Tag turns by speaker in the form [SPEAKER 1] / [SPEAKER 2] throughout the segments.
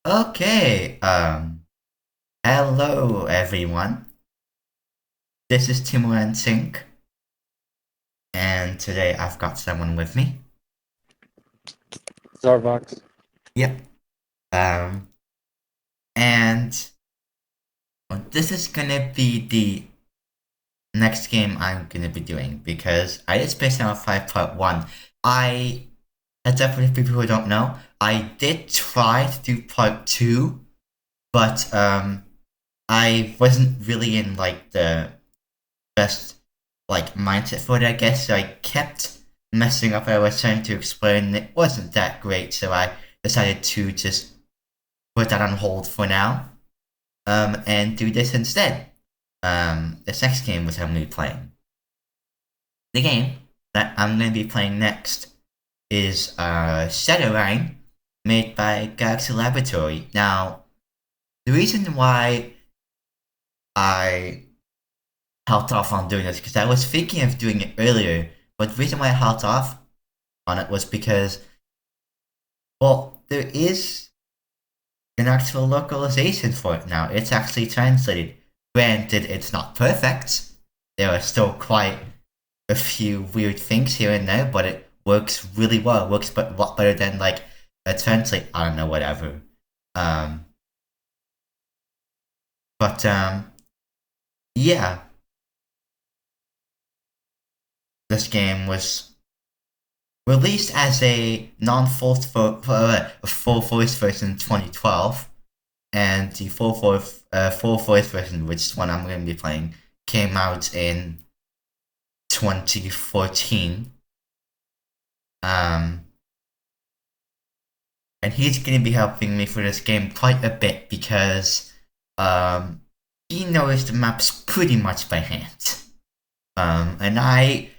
[SPEAKER 1] Okay, hello everyone. This is Timor-ensinck, and today I've got someone with me.
[SPEAKER 2] Starbucks.
[SPEAKER 1] Yep. Um, and this is gonna be the next game I'm gonna be doing because I just spaced out 5 part 1. I, as up for the people who don't know, I did try to do part 2, but I wasn't really in like the best like mindset for it, I guess. So I kept messing up. I was trying to explain, and it wasn't that great. So I decided to just put that on hold for now, and do this instead. This next game which I'm going to be playing. The game that I'm going to be playing next is rine, made by Galaxy Laboratory. Now, the reason why I held off on doing this because I was thinking of doing it earlier, but the reason why I held off on it was because, well, there is an actual localization for it now. It's actually translated. Granted, it's not perfect. There are still quite a few weird things here and there, but it works really well. It works a lot better than like a translate. I don't know, whatever. Um, but yeah, this game was released as a full voice version in 2012, and the full voice version, which is one I'm going to be playing, came out in 2014. Um, and he's going to be helping me for this game quite a bit because he knows the maps pretty much by hand. And I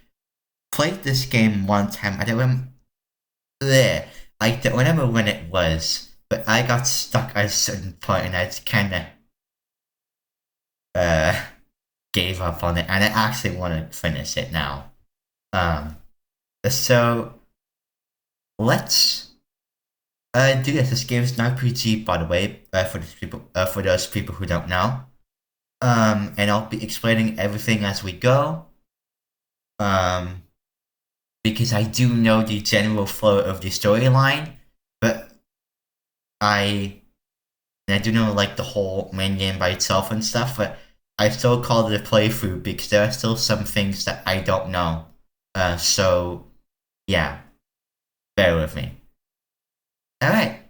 [SPEAKER 1] played this game one time. I don't remember when it was, but I got stuck at a certain point and I just kind of uh, gave up on it, and I actually want to finish it now. Um, so let's do this. This game is an RPG, by the way, for those people who don't know. And I'll be explaining everything as we go. Um, because I do know the general flow of the storyline, but I I do know like the whole main game by itself and stuff, but I still call it a playthrough because there are still some things that I don't know. So yeah, bear with me. All right,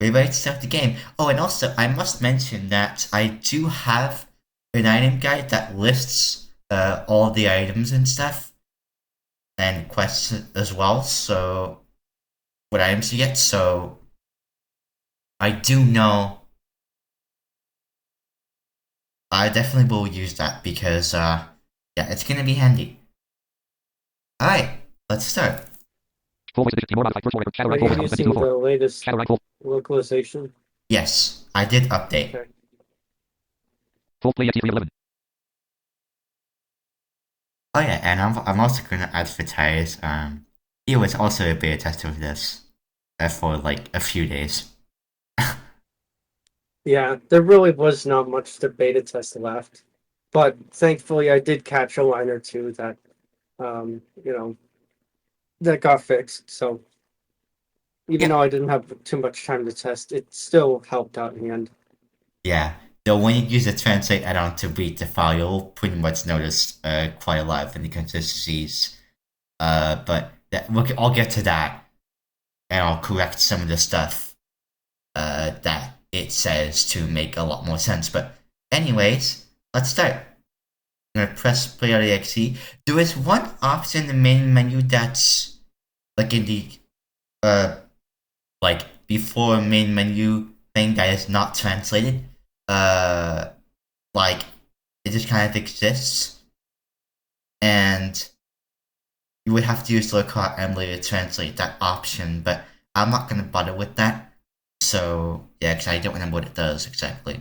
[SPEAKER 1] we ready to start the game. Oh, and also I must mention that I do have an item guide that lists all the items and stuff and quests as well. So what items you get. So I do know I definitely will use that because yeah, it's gonna be handy. All right, let's start.
[SPEAKER 2] Full voice edition. Timor modified first forever. Shadow
[SPEAKER 1] Are
[SPEAKER 2] Rank
[SPEAKER 1] you
[SPEAKER 2] full voice accounts.
[SPEAKER 1] using
[SPEAKER 2] 2204.
[SPEAKER 1] the latest
[SPEAKER 2] Shadow Rank full.
[SPEAKER 1] localization? Yes, I did update.
[SPEAKER 2] Okay. Full play at T311.
[SPEAKER 1] Oh yeah, and I'm also gonna advertise. He was also a beta tester of this for like a few days.
[SPEAKER 2] Yeah, there really was not much to beta test left, but thankfully I did catch a line or two that, um, you know, that got fixed. So even
[SPEAKER 1] Yeah,
[SPEAKER 2] though I didn't have too much time to test, it still helped out in the end.
[SPEAKER 1] yeah. Though when you use the translate add-on to read the file, you'll pretty much notice quite a lot of inconsistencies. But I'll get to that, and I'll correct some of the stuff that it says to make a lot more sense. But anyways, let's start. I'm gonna press play on the exe. There is one option in the main menu that's like in the uh like before main menu thing that is not translated. Uh like it just kind of exists, and you would have to use the lookout emulator to translate that option, but I'm not gonna bother with that. So yeah, because I don't remember what it does exactly.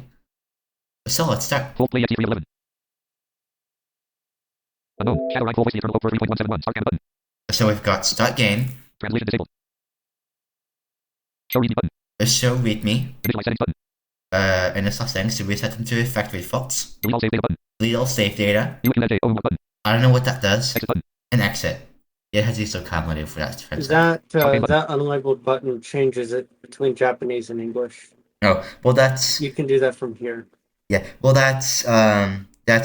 [SPEAKER 1] So let's start.
[SPEAKER 2] Full play at T311. Unknown. Shadow Rank full voice eternal hope for 3.171. Start camera button.
[SPEAKER 1] So we've got start game.
[SPEAKER 2] Translation disabled. Show readme button.
[SPEAKER 1] show readme. Initialize settings to reset them to factory defaults. Delete all save data. I don't know what that does. And exit. It has used accommodated for that.
[SPEAKER 2] That that unlabeled button changes it between Japanese and English.
[SPEAKER 1] Oh, well, that's
[SPEAKER 2] You can do that from here.
[SPEAKER 1] yeah. Well, that's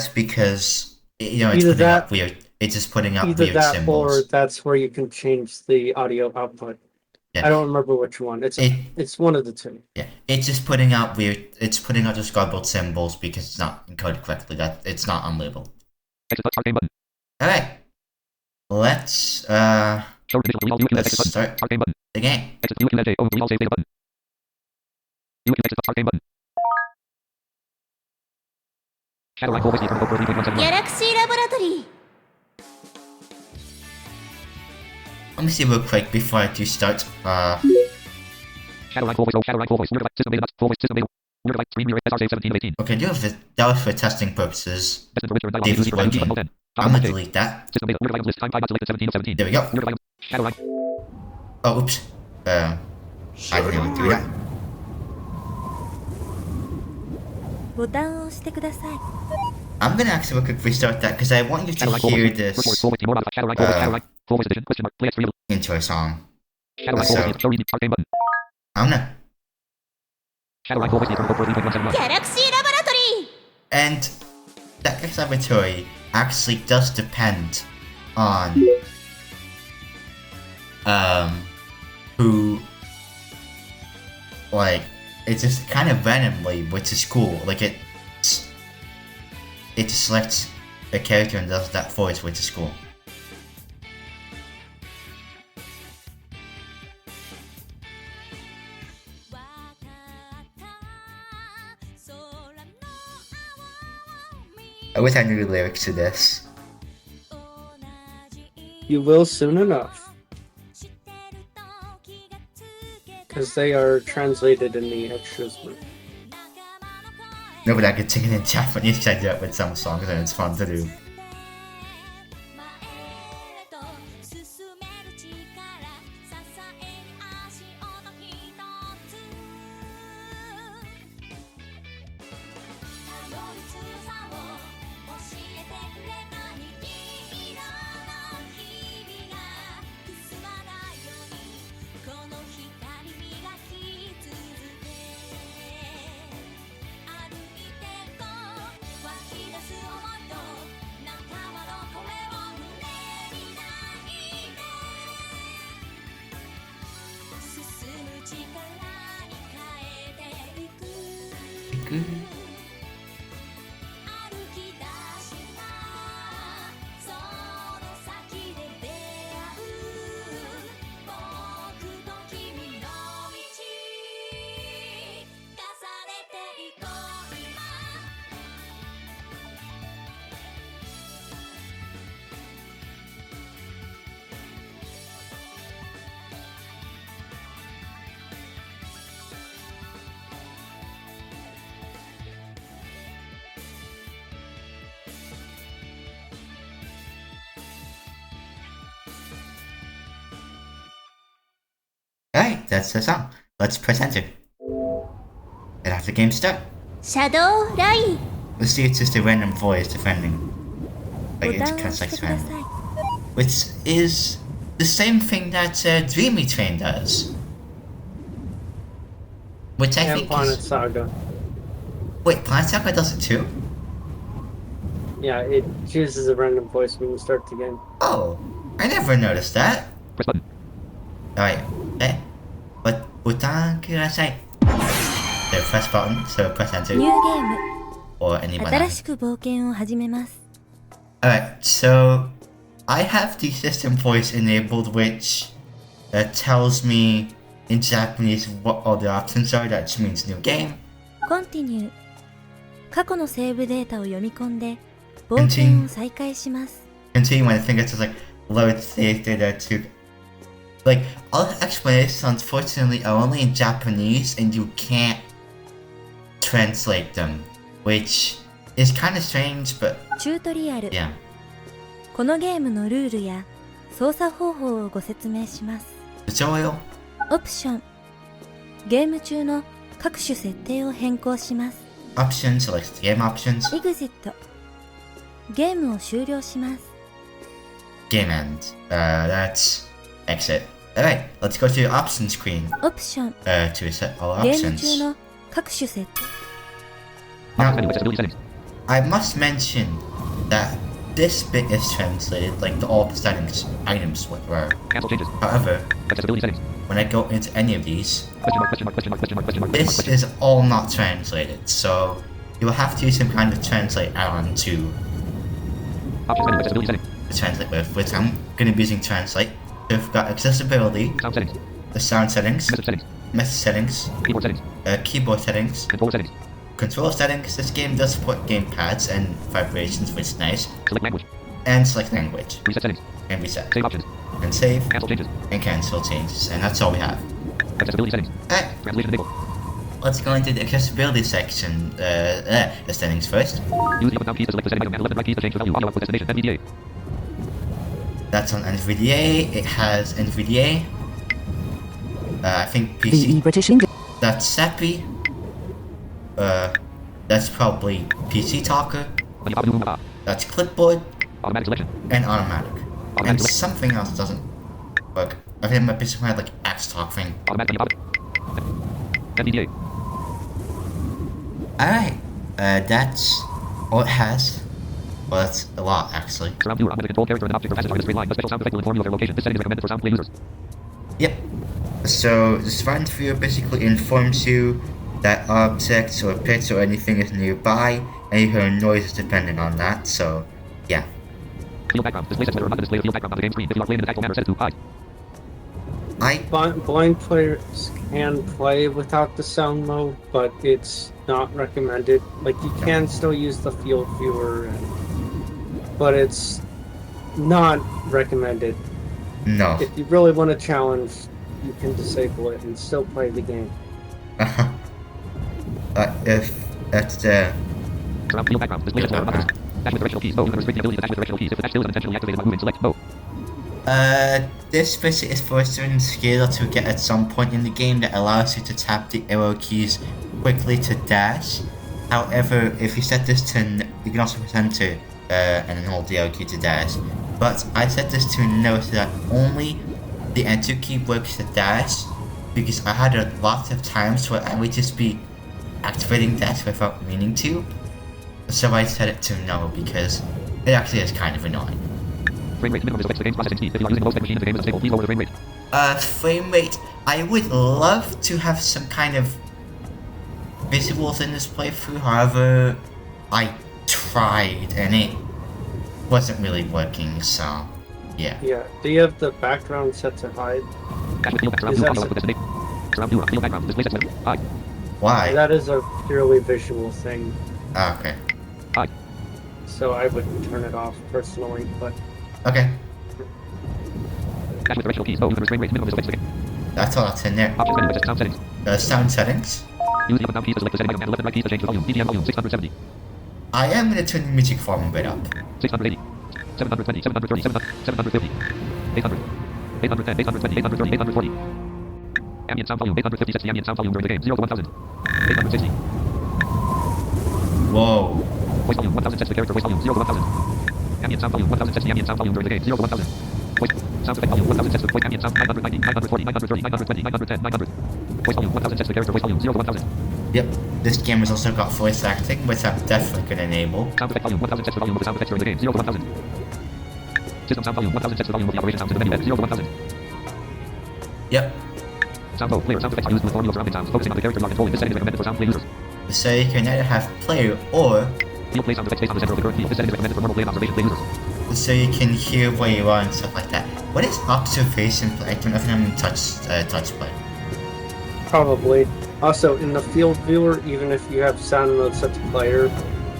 [SPEAKER 1] because it's
[SPEAKER 2] Either
[SPEAKER 1] putting
[SPEAKER 2] that-
[SPEAKER 1] up weird. It's just putting up
[SPEAKER 2] Either
[SPEAKER 1] weird
[SPEAKER 2] that
[SPEAKER 1] symbols.
[SPEAKER 2] or that's where you can change the audio output.
[SPEAKER 1] Yeah.
[SPEAKER 2] I don't remember which one. It's one of the two.
[SPEAKER 1] Yeah, it's just putting out weird. It's putting out just garbled symbols because it's not encoded correctly. That it's not unlabeled. All right, let's start the game.
[SPEAKER 3] Galaxy Laboratory.
[SPEAKER 1] Let me see real quick before I do start. Okay, that was for testing purposes. I'm gonna delete that. There we go. Oh, oops. I didn't even do that.
[SPEAKER 3] ボタンを押してください。
[SPEAKER 1] I'm gonna actually real quick restart that because I want you to hear this intro song. So, I'm gonna.
[SPEAKER 3] Galaxy Laboratory.
[SPEAKER 1] And that Galaxy Laboratory actually does depend on who, like, it's just kind of randomly, which is cool. Like it just selects a character and does that voice, which is cool. I wish I knew the lyrics to this.
[SPEAKER 2] You will soon enough. Because they are translated in the extras.
[SPEAKER 1] No, but I could sing it in Japanese because I do it with some songs and it's fun to do. Alright, that's the song. Let's press enter. And have the game start.
[SPEAKER 3] Shadow Line.
[SPEAKER 1] Let's see, it's just a random voice defending. Like, it's
[SPEAKER 3] ボタン
[SPEAKER 1] kind
[SPEAKER 3] を
[SPEAKER 1] of
[SPEAKER 3] 押
[SPEAKER 1] like
[SPEAKER 3] してくだ
[SPEAKER 1] random.
[SPEAKER 3] さい。
[SPEAKER 1] Which is the same thing that Dreamy Train does. Which I
[SPEAKER 2] And
[SPEAKER 1] think
[SPEAKER 2] Planet
[SPEAKER 1] is...
[SPEAKER 2] Saga.
[SPEAKER 1] Wait, Planet Saga does it too?
[SPEAKER 2] Yeah, it chooses a random voice when you start the game.
[SPEAKER 1] Oh, I never noticed that.
[SPEAKER 4] Press button.
[SPEAKER 1] Alright, okay. But, ボタンください. So press button, so press
[SPEAKER 3] ニュ
[SPEAKER 1] enter.
[SPEAKER 3] ーゲーム。
[SPEAKER 1] Or any button.
[SPEAKER 3] 新しく冒険を始めます。
[SPEAKER 1] Alright, so I have the system voice enabled, which tells me in Japanese what all the options are. That means new game.
[SPEAKER 3] コンティニュー。過去のセーブデータを読み込んで、冒険を再開します。
[SPEAKER 1] Continue when I think it's just like load save data to. Like, all the explanations unfortunately are only in Japanese and you can't translate them, which is kind of strange, but
[SPEAKER 3] チュートリアル。
[SPEAKER 1] yeah.
[SPEAKER 3] このゲームのルールや操作方法をご説明します。
[SPEAKER 1] Tutorial?
[SPEAKER 3] オプション。ゲーム中の各種設定を変更します。
[SPEAKER 1] Options, select game options.
[SPEAKER 3] EXIT ゲームを終了します。
[SPEAKER 1] Game end. That's exit. Alright, let's go to the option screen
[SPEAKER 3] オプション
[SPEAKER 1] to set all
[SPEAKER 3] ゲーム
[SPEAKER 1] options.
[SPEAKER 3] 中の各種設定
[SPEAKER 1] Now,
[SPEAKER 4] Menu, accessibility settings.
[SPEAKER 1] I must mention that this bit is translated like the all settings items were.
[SPEAKER 4] Cancel changes.
[SPEAKER 1] However,
[SPEAKER 4] Accessibility settings.
[SPEAKER 1] when I go into any of these,
[SPEAKER 4] Question mark, question mark, question mark, question mark, question mark,
[SPEAKER 1] this
[SPEAKER 4] question
[SPEAKER 1] is all not translated, so you will have to use some kind of translate add-on to
[SPEAKER 4] mark. Options menu, accessibility settings.
[SPEAKER 1] translate with, which I'm going to be using translate. So we've got accessibility,
[SPEAKER 4] Sound settings.
[SPEAKER 1] the sound settings,
[SPEAKER 4] Message settings.
[SPEAKER 1] message settings,
[SPEAKER 4] Keyboard settings.
[SPEAKER 1] keyboard settings,
[SPEAKER 4] Controller settings.
[SPEAKER 1] control settings. This game does support gamepads and vibrations, which is nice,
[SPEAKER 4] Select language.
[SPEAKER 1] and select language,
[SPEAKER 4] Reset settings.
[SPEAKER 1] and reset,
[SPEAKER 4] Save options.
[SPEAKER 1] and save,
[SPEAKER 4] Cancel changes.
[SPEAKER 1] and cancel changes, and that's all we have.
[SPEAKER 4] Accessibility settings.
[SPEAKER 1] Alright,
[SPEAKER 4] Translation enabled.
[SPEAKER 1] let's go into the accessibility section, the settings first.
[SPEAKER 4] Use the up down keys to select the setting item and left and right keys to change the value. Audio output destination. NVDA.
[SPEAKER 1] That's on NVDA, it has NVDA, I think PC,
[SPEAKER 5] VE British English.
[SPEAKER 1] that's SEPI, that's probably PC Talker,
[SPEAKER 4] Menu pop, menu,
[SPEAKER 1] that's Clipboard,
[SPEAKER 4] automatic selection.
[SPEAKER 1] and Automatic.
[SPEAKER 4] Automatic
[SPEAKER 1] And
[SPEAKER 4] select.
[SPEAKER 1] something else doesn't work. I think it might be some kind of like X Talk thing.
[SPEAKER 4] Automatic menu pop. NVDA.
[SPEAKER 1] Alright, that's all it has. Well, that's a lot actually.
[SPEAKER 4] Surround viewer, automatic control character and object or passage are in a straight line. A special sound effect will inform you of their location. This setting is recommended for sound play users.
[SPEAKER 1] Yep. So the surround view basically informs you that objects or pits or anything is nearby, and you hear noises depending on that. So, yeah.
[SPEAKER 4] Field background. Display sets whether or not to display the field background on the game screen. If you are playing in an actual manner, set it to hide.
[SPEAKER 2] Blind players can play without the sound mode, but it's not recommended. Like, you can still use the field viewer, but it's not recommended.
[SPEAKER 1] No.
[SPEAKER 2] If you really want a challenge, you can disable it and still play the game.
[SPEAKER 1] If that's the
[SPEAKER 4] Surround field background. Display sets whether or not to dash with directional keys. No. You can restrict the ability to dash with directional keys. If the dash skill is unintentionally activated by movement, select no.
[SPEAKER 1] this visit is for a certain skill to get at some point in the game that allows you to tap the arrow keys quickly to dash. However, if you set this to, you can also press enter and then hold the arrow key to dash. But I set this to no so that only the enter key works to dash, because I had lots of times where I would just be activating dash without meaning to. So I set it to no because it actually is kind of annoying.
[SPEAKER 4] Frame rate minimum is affects the game's processing speed. If you are using a low spec machine and the game is unstable, please lower the frame rate.
[SPEAKER 1] Frame rate. I would love to have some kind of visuals in this playthrough. However, I tried and it wasn't really working. So, yeah.
[SPEAKER 2] Yeah. Do you have the background set to hide?
[SPEAKER 4] Dash with field background.
[SPEAKER 2] Is
[SPEAKER 4] Surround
[SPEAKER 2] that
[SPEAKER 4] view audio output destination. Surround view field background. Display sets whether hide.
[SPEAKER 1] Why?
[SPEAKER 2] That is a purely visual thing,
[SPEAKER 1] Oh, okay.
[SPEAKER 4] Hide.
[SPEAKER 2] so I would turn it off personally. But
[SPEAKER 1] Okay.
[SPEAKER 4] Dash with directional keys. No. You can frame rate minimum is affects the game.
[SPEAKER 1] That's all that's in there.
[SPEAKER 4] Options menu. Adjust sound settings.
[SPEAKER 1] Sound settings.
[SPEAKER 4] Use the up and down keys to select the setting item and left and right keys to change the volume. DPM volume 670.
[SPEAKER 1] I am gonna turn the music volume a bit up.
[SPEAKER 4] 680. 720. 730. 750. 800. 810. 820. 830. 840. Ambient sound volume 850 sets the ambient sound volume during the game 0 to 1000. 860.
[SPEAKER 1] Whoa.
[SPEAKER 4] Voice volume 1000 sets the character voice volume 0 to 1000. Ambient sound volume 1000 sets the ambient sound volume during the game 0 to 1000. Voice sound effect volume 1000 sets the voice ambient sound 990 940 930 920 910 900. Voice volume 1000 sets the character voice volume 0 to 1000.
[SPEAKER 1] Yep. This game has also got voice acting, which I'm definitely gonna enable.
[SPEAKER 4] Sound effect volume 1000 sets the volume of the sound effects during the game 0 to 1000. System sound volume 1000 sets the volume of the operation sounds in the menu at 0 to 1000.
[SPEAKER 1] Yep.
[SPEAKER 4] Sound mode player sound effects are used with formula surrounding sounds focusing on the character you are controlling. This setting is recommended for sound play users.
[SPEAKER 1] So you can either have player or
[SPEAKER 4] Field play sound effects based on the center of the current field. This setting is recommended for normal play and observation play users.
[SPEAKER 1] so you can hear where you are and stuff like that. What is observation play? I don't know if I'm in touch play.
[SPEAKER 2] probably. Also, in the field viewer, even if you have sound mode set to player,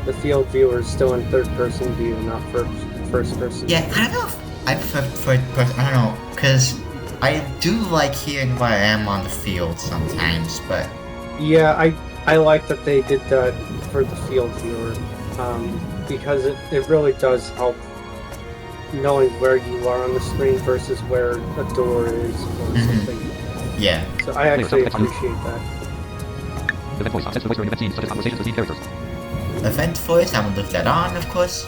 [SPEAKER 2] the field viewer is still in third-person view, not first person.
[SPEAKER 1] Yeah, I don't know if I prefer third person. I don't know, because I do like hearing where I am on the field sometimes, but
[SPEAKER 2] Yeah, I like that they did that for the field viewer, because it really does help knowing where you are on the screen versus where a door is or something.
[SPEAKER 1] Yeah.
[SPEAKER 2] So I actually appreciate that.
[SPEAKER 4] Event voice. Set the voice during event scenes such as conversations with characters.
[SPEAKER 1] Event voice, I'm gonna leave that on, of course.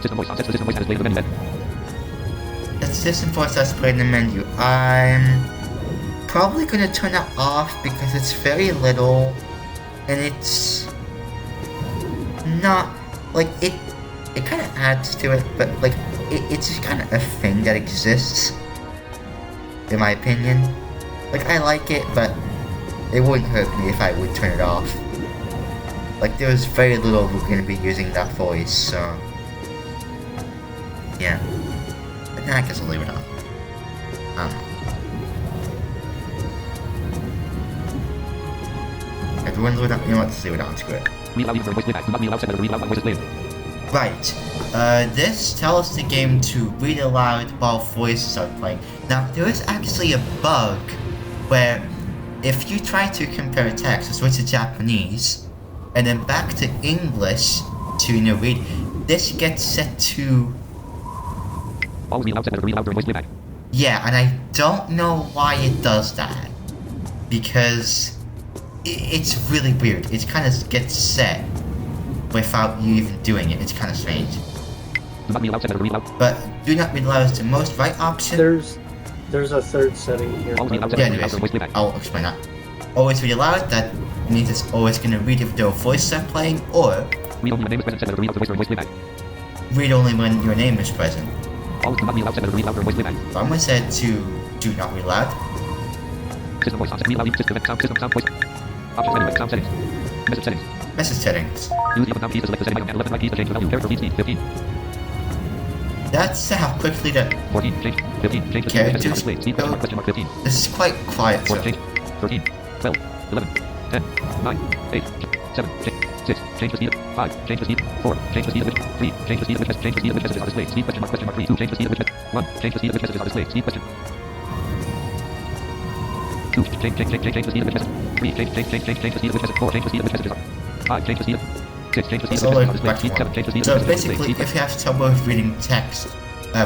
[SPEAKER 4] System voice. Set the system voice as displayed in the menu.
[SPEAKER 1] The system voice that's played in the menu. I'm probably gonna turn that off because it's very little and it's not like it kind of adds to it, but like it's just kind of a thing that exists in my opinion. Like I like it, but it wouldn't hurt me if I would turn it off. Like there's very little we're gonna be using that voice, so yeah. But then I guess I'll leave it on. I don't know. Everyone leave it on. You know what? Let's leave it on. Screw it.
[SPEAKER 4] Read loud voice playback. Do not be allowed to read loud voice played.
[SPEAKER 1] Right. This tells the game to read aloud while voices are playing. Now, there is actually a bug where if you try to compare text, so switch to Japanese, and then back to English to read, this gets set to...
[SPEAKER 4] Always be allowed to read loud voice playback.
[SPEAKER 1] Yeah, and I don't know why it does that. Because it's really weird. It kind of gets set without you even doing it. It's kind of strange.
[SPEAKER 4] Do not be allowed to read loud.
[SPEAKER 1] But do not read loud is the most right option.
[SPEAKER 2] There's a third setting here.
[SPEAKER 4] Always be allowed to
[SPEAKER 1] Yeah,
[SPEAKER 4] read
[SPEAKER 1] there
[SPEAKER 4] loud
[SPEAKER 1] is.
[SPEAKER 4] voice playback.
[SPEAKER 1] I'll explain that. Always read aloud, that means it's always going to read if there are voices are playing, or
[SPEAKER 4] Read only when name is present. Set read out the voice during voice playback.
[SPEAKER 1] read only when your name is present.
[SPEAKER 4] Always do not be allowed to read loud during voice playback.
[SPEAKER 1] So I'm going to set to do not read loud.
[SPEAKER 4] System voice. Read loud. System sound. System sound voice. Options menu. Sound settings. Message settings.
[SPEAKER 1] Message settings.
[SPEAKER 4] Use the up and down keys to select the setting item and left and right keys to change the value. Character feed speed 15.
[SPEAKER 1] That's how quickly the
[SPEAKER 4] 14. Change. 15. Change the speed message on display. Speed question mark 15.
[SPEAKER 1] this is quite quiet.
[SPEAKER 4] 4.
[SPEAKER 1] So.
[SPEAKER 4] Change. 13. 12. 11. 10. 9. 8. 7. Change. 6. Change the speed. 5. Change the speed. 4. Change the speed of which. 3. Change the speed of which. Change the speed of which messages are displayed. Speed question mark 3. 2. Change the speed of which. 1. Change the speed of which messages are displayed. Speed question. 2. Change the speed of which message. 3. Change the speed of which message. 4. Change the speed of which messages are. 5. Change the speed of. 6. Change the speed of which messages are displayed. Speed 7. Change the speed of
[SPEAKER 1] So
[SPEAKER 4] which messages are displayed.
[SPEAKER 1] basically,
[SPEAKER 4] Speed
[SPEAKER 1] if you have trouble with reading text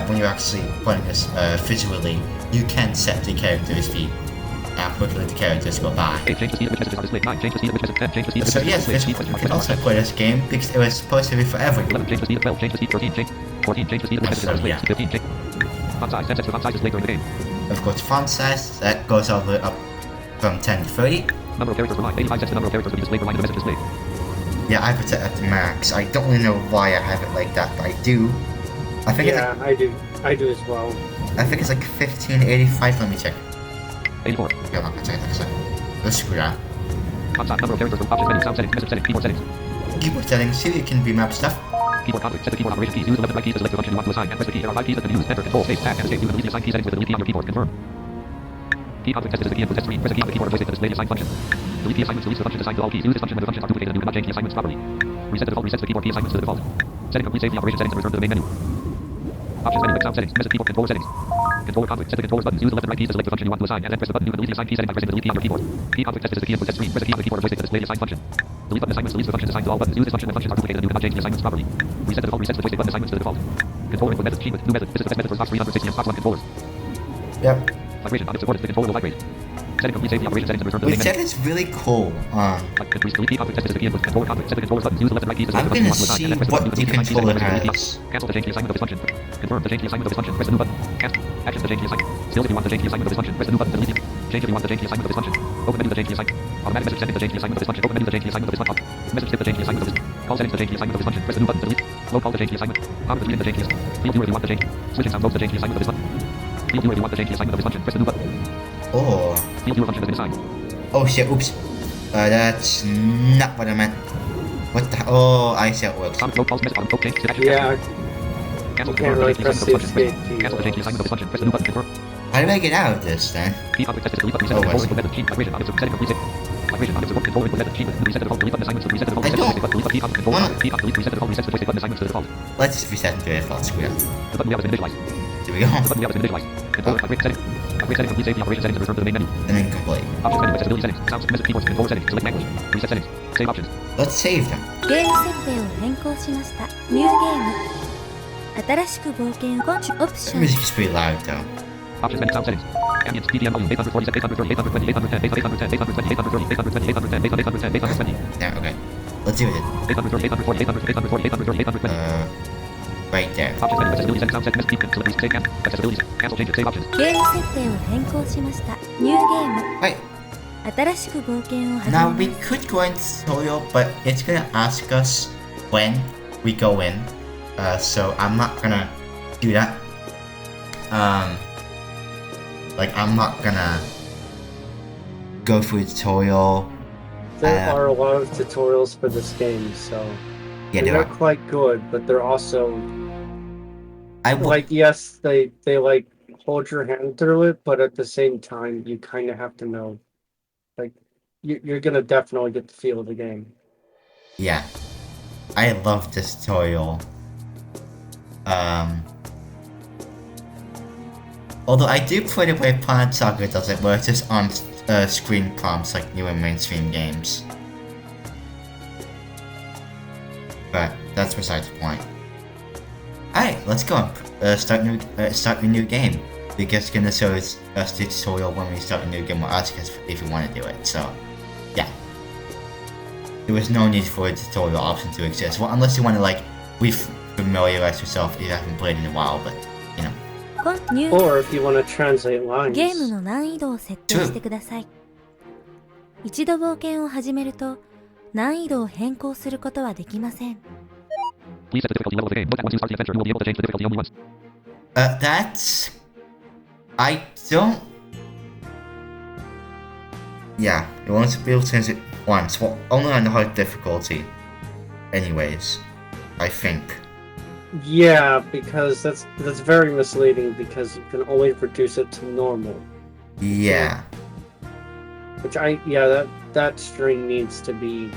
[SPEAKER 1] when you're actually playing this visually, you can set the character's speed. How quickly the characters go by.
[SPEAKER 4] 8. Change the speed of which messages are displayed. 9. Change the speed of which message. 10. Change the speed of which
[SPEAKER 1] So
[SPEAKER 4] messages
[SPEAKER 1] yes,
[SPEAKER 4] are displayed.
[SPEAKER 1] you can also play this game because it was supposed to be for everyone.
[SPEAKER 4] 11. Change the speed of 12. Change the speed 13. Change 14. Change the speed of which messages are displayed. 15. Change. Font size. 10 sets of font size displayed during the game.
[SPEAKER 1] Of course, font size that goes all the way up from 10 to 30.
[SPEAKER 4] Number of characters per line. 85 sets the number of characters to be displayed per line of the message displayed.
[SPEAKER 1] Yeah, I put it at the max. I don't really know why I have it like that, but I do. I think
[SPEAKER 2] Yeah, I do. I do as well.
[SPEAKER 1] I think it's like 1585. Let me check.
[SPEAKER 4] 84.
[SPEAKER 1] Yeah, I'm not gonna check that. So let's screw that.
[SPEAKER 4] Font size. Number of characters per options menu. Sound settings. Message settings. Keyboard settings.
[SPEAKER 1] Keyboard settings. See, you can remap stuff.
[SPEAKER 4] Keyboard config. Set the keyboard operation keys. Use the left and right keys to select the function you want to assign and press the key. There are 5 keys that can be used. Enter, control, space, tab, and escape. You can easily assign key settings with the delete key on your keyboard. Confirm. Key config tested as a key input test screen. Press the key on the keyboard and place it to display the assigned function. Delete key assignments deletes the function assigned to all keys. Use this function when the functions are duplicated and you cannot change key assignments properly. Reset the default resets the keyboard key assignments to the default. Setting complete. Save the operation settings and return to the main menu. Options menu. Click sound settings. Message keyboard controller settings. Controller config. Set the controller's buttons. Use the left and right keys to select the function you want to assign and then press the button. You can delete the assigned key setting by pressing the delete key on your keyboard. Key config tested as a key input test screen. Press the key on the keyboard and place it to display the assigned function. Delete button assignments deletes the functions assigned to all buttons. Use this function when functions are duplicated and you cannot change the assignments properly. Reset the default resets the joystick button assignments to the default. Controller input method. Key with new method. This is the best method for Xbox 360 and Xbox One controllers.
[SPEAKER 1] Yep.
[SPEAKER 4] Vibration. Object supported. The controller will vibrate. Setting complete. Save the operation settings and return to the
[SPEAKER 1] Which
[SPEAKER 4] main menu.
[SPEAKER 1] that is really cool.
[SPEAKER 4] Increase delete key config tested as a key input. Controller config. Set the controller's buttons. Use the left and right keys to select
[SPEAKER 1] I'm
[SPEAKER 4] the function you
[SPEAKER 1] gonna
[SPEAKER 4] want to assign
[SPEAKER 1] see
[SPEAKER 4] and then press the
[SPEAKER 1] what
[SPEAKER 4] button.
[SPEAKER 1] the
[SPEAKER 4] You can delete the
[SPEAKER 1] controller
[SPEAKER 4] assigned key setting.
[SPEAKER 1] has.
[SPEAKER 4] Cancel to change the assignment of this function. Confirm to change the assignment of this function. Press the new button. Cancel. Actions to change the assignment. Skills if you want to change the assignment of this function. Press the new button to delete it. Change if you want to change the assignment of this function. Open menu to change the assignment. Automatic message setting to change the assignment of this function. Open menu to change the assignment of this function. Message skip to change the assignment of this. Call settings to change the assignment of this function. Press the new button to delete. Low call to change the assignment. Power to delete to change the assignment. Field viewer if you want to change. Switching sound modes to change the assignment of this button. Field viewer if you want to change the assignment of this function. Press the new button.
[SPEAKER 1] Oh.
[SPEAKER 4] Field viewer function has been assigned.
[SPEAKER 1] Oh shit, oops. That's not what I meant. What the oh, I see how it works.
[SPEAKER 4] Common low calls message on change to action.
[SPEAKER 2] Yeah,
[SPEAKER 4] Cancel to
[SPEAKER 2] can't
[SPEAKER 4] confirm
[SPEAKER 2] really
[SPEAKER 4] to change
[SPEAKER 2] press
[SPEAKER 4] the
[SPEAKER 2] the
[SPEAKER 4] assignment of this
[SPEAKER 2] escape
[SPEAKER 4] function.
[SPEAKER 2] key.
[SPEAKER 4] Cancel to change the assignment of this function. Press the new button. Confirm.
[SPEAKER 1] How do I get out of this then?
[SPEAKER 4] Key config tested delete button. Reset
[SPEAKER 1] Oh,
[SPEAKER 4] the
[SPEAKER 1] I
[SPEAKER 4] controller
[SPEAKER 1] see.
[SPEAKER 4] input method. Key vibration. Object setting complete. Vibration. Object support controller input method. Key reset the default. Delete button assignments. Reset the default.
[SPEAKER 1] I
[SPEAKER 4] Reset the
[SPEAKER 1] don't
[SPEAKER 4] joystick button. Delete key config controller.
[SPEAKER 1] wanna-
[SPEAKER 4] Key config delete. Reset the default. Reset the joystick button assignments to the default.
[SPEAKER 1] Let's just reset to the default screen.
[SPEAKER 4] The button we have has been initialized.
[SPEAKER 1] There we go.
[SPEAKER 4] The button we have has been initialized. Controller vibrate setting. Vibrate setting complete. Save the operation settings and return to the main menu.
[SPEAKER 1] And then complete.
[SPEAKER 4] Options menu. Accessibility settings. Sounds. Message keyboards. Controller settings. Select language. Reset settings. Save options.
[SPEAKER 1] Let's save them.
[SPEAKER 3] ゲーム設定を変更しました。ニューゲーム。新しく冒険をオプシ
[SPEAKER 1] The
[SPEAKER 3] ョン。
[SPEAKER 1] music is pretty loud though.
[SPEAKER 4] Options menu. Sound settings. Ambient. DPM volume. 847. 830. 820. 810. 810. 820. 830. 830. 810. 820.
[SPEAKER 1] There, okay. Let's do it.
[SPEAKER 4] 830. 840. 840. 840. 820.
[SPEAKER 1] Right there.
[SPEAKER 4] Options menu. Accessibility settings. Sound settings. Select save cancel. Accessibility. Cancel changes. Save options.
[SPEAKER 3] ゲーム設定を変更しました。ニューゲーム。
[SPEAKER 1] Wait.
[SPEAKER 3] 新しく冒険を始め
[SPEAKER 1] Now
[SPEAKER 3] ま
[SPEAKER 1] we
[SPEAKER 3] す。
[SPEAKER 1] could go in tutorial, but it's gonna ask us when we go in. So I'm not gonna do that. Like I'm not gonna go through the tutorial.
[SPEAKER 2] There are a lot of tutorials for this game, so
[SPEAKER 1] Yeah,
[SPEAKER 2] they're
[SPEAKER 1] there
[SPEAKER 2] not
[SPEAKER 1] are.
[SPEAKER 2] quite good, but they're also
[SPEAKER 1] I will.
[SPEAKER 2] like, yes, they like hold your hand through it, but at the same time, you kind of have to know, like, you're gonna definitely get the feel of the game.
[SPEAKER 1] Yeah, I love this tutorial. Although I do play the way Planet Soccer does it, where it's just on screen prompts like newer mainstream games. But that's besides the point. Alright, let's go. Start the new game. Because it's gonna show us the tutorial when we start a new game. We'll ask us if we want to do it. So, yeah. There was no need for a tutorial option to exist. Well, unless you want to like re-familiarize yourself if you haven't played in a while. But you know.
[SPEAKER 3] ニュー
[SPEAKER 2] Or if you want to translate
[SPEAKER 3] ゲーム
[SPEAKER 2] lines.
[SPEAKER 3] の難易度を設定してください。一度冒険を始めると難易度を変更することはできません。
[SPEAKER 4] Please set the difficulty level of the game. Note that once you start the adventure, you will be able to change the difficulty only once.
[SPEAKER 1] That's... I don't... Yeah, you want to be able to change it once. Well, only on the hard difficulty. Anyways, I think.
[SPEAKER 2] Yeah, because that's very misleading because you can only reduce it to normal.
[SPEAKER 1] Yeah.
[SPEAKER 2] Which that string needs to be,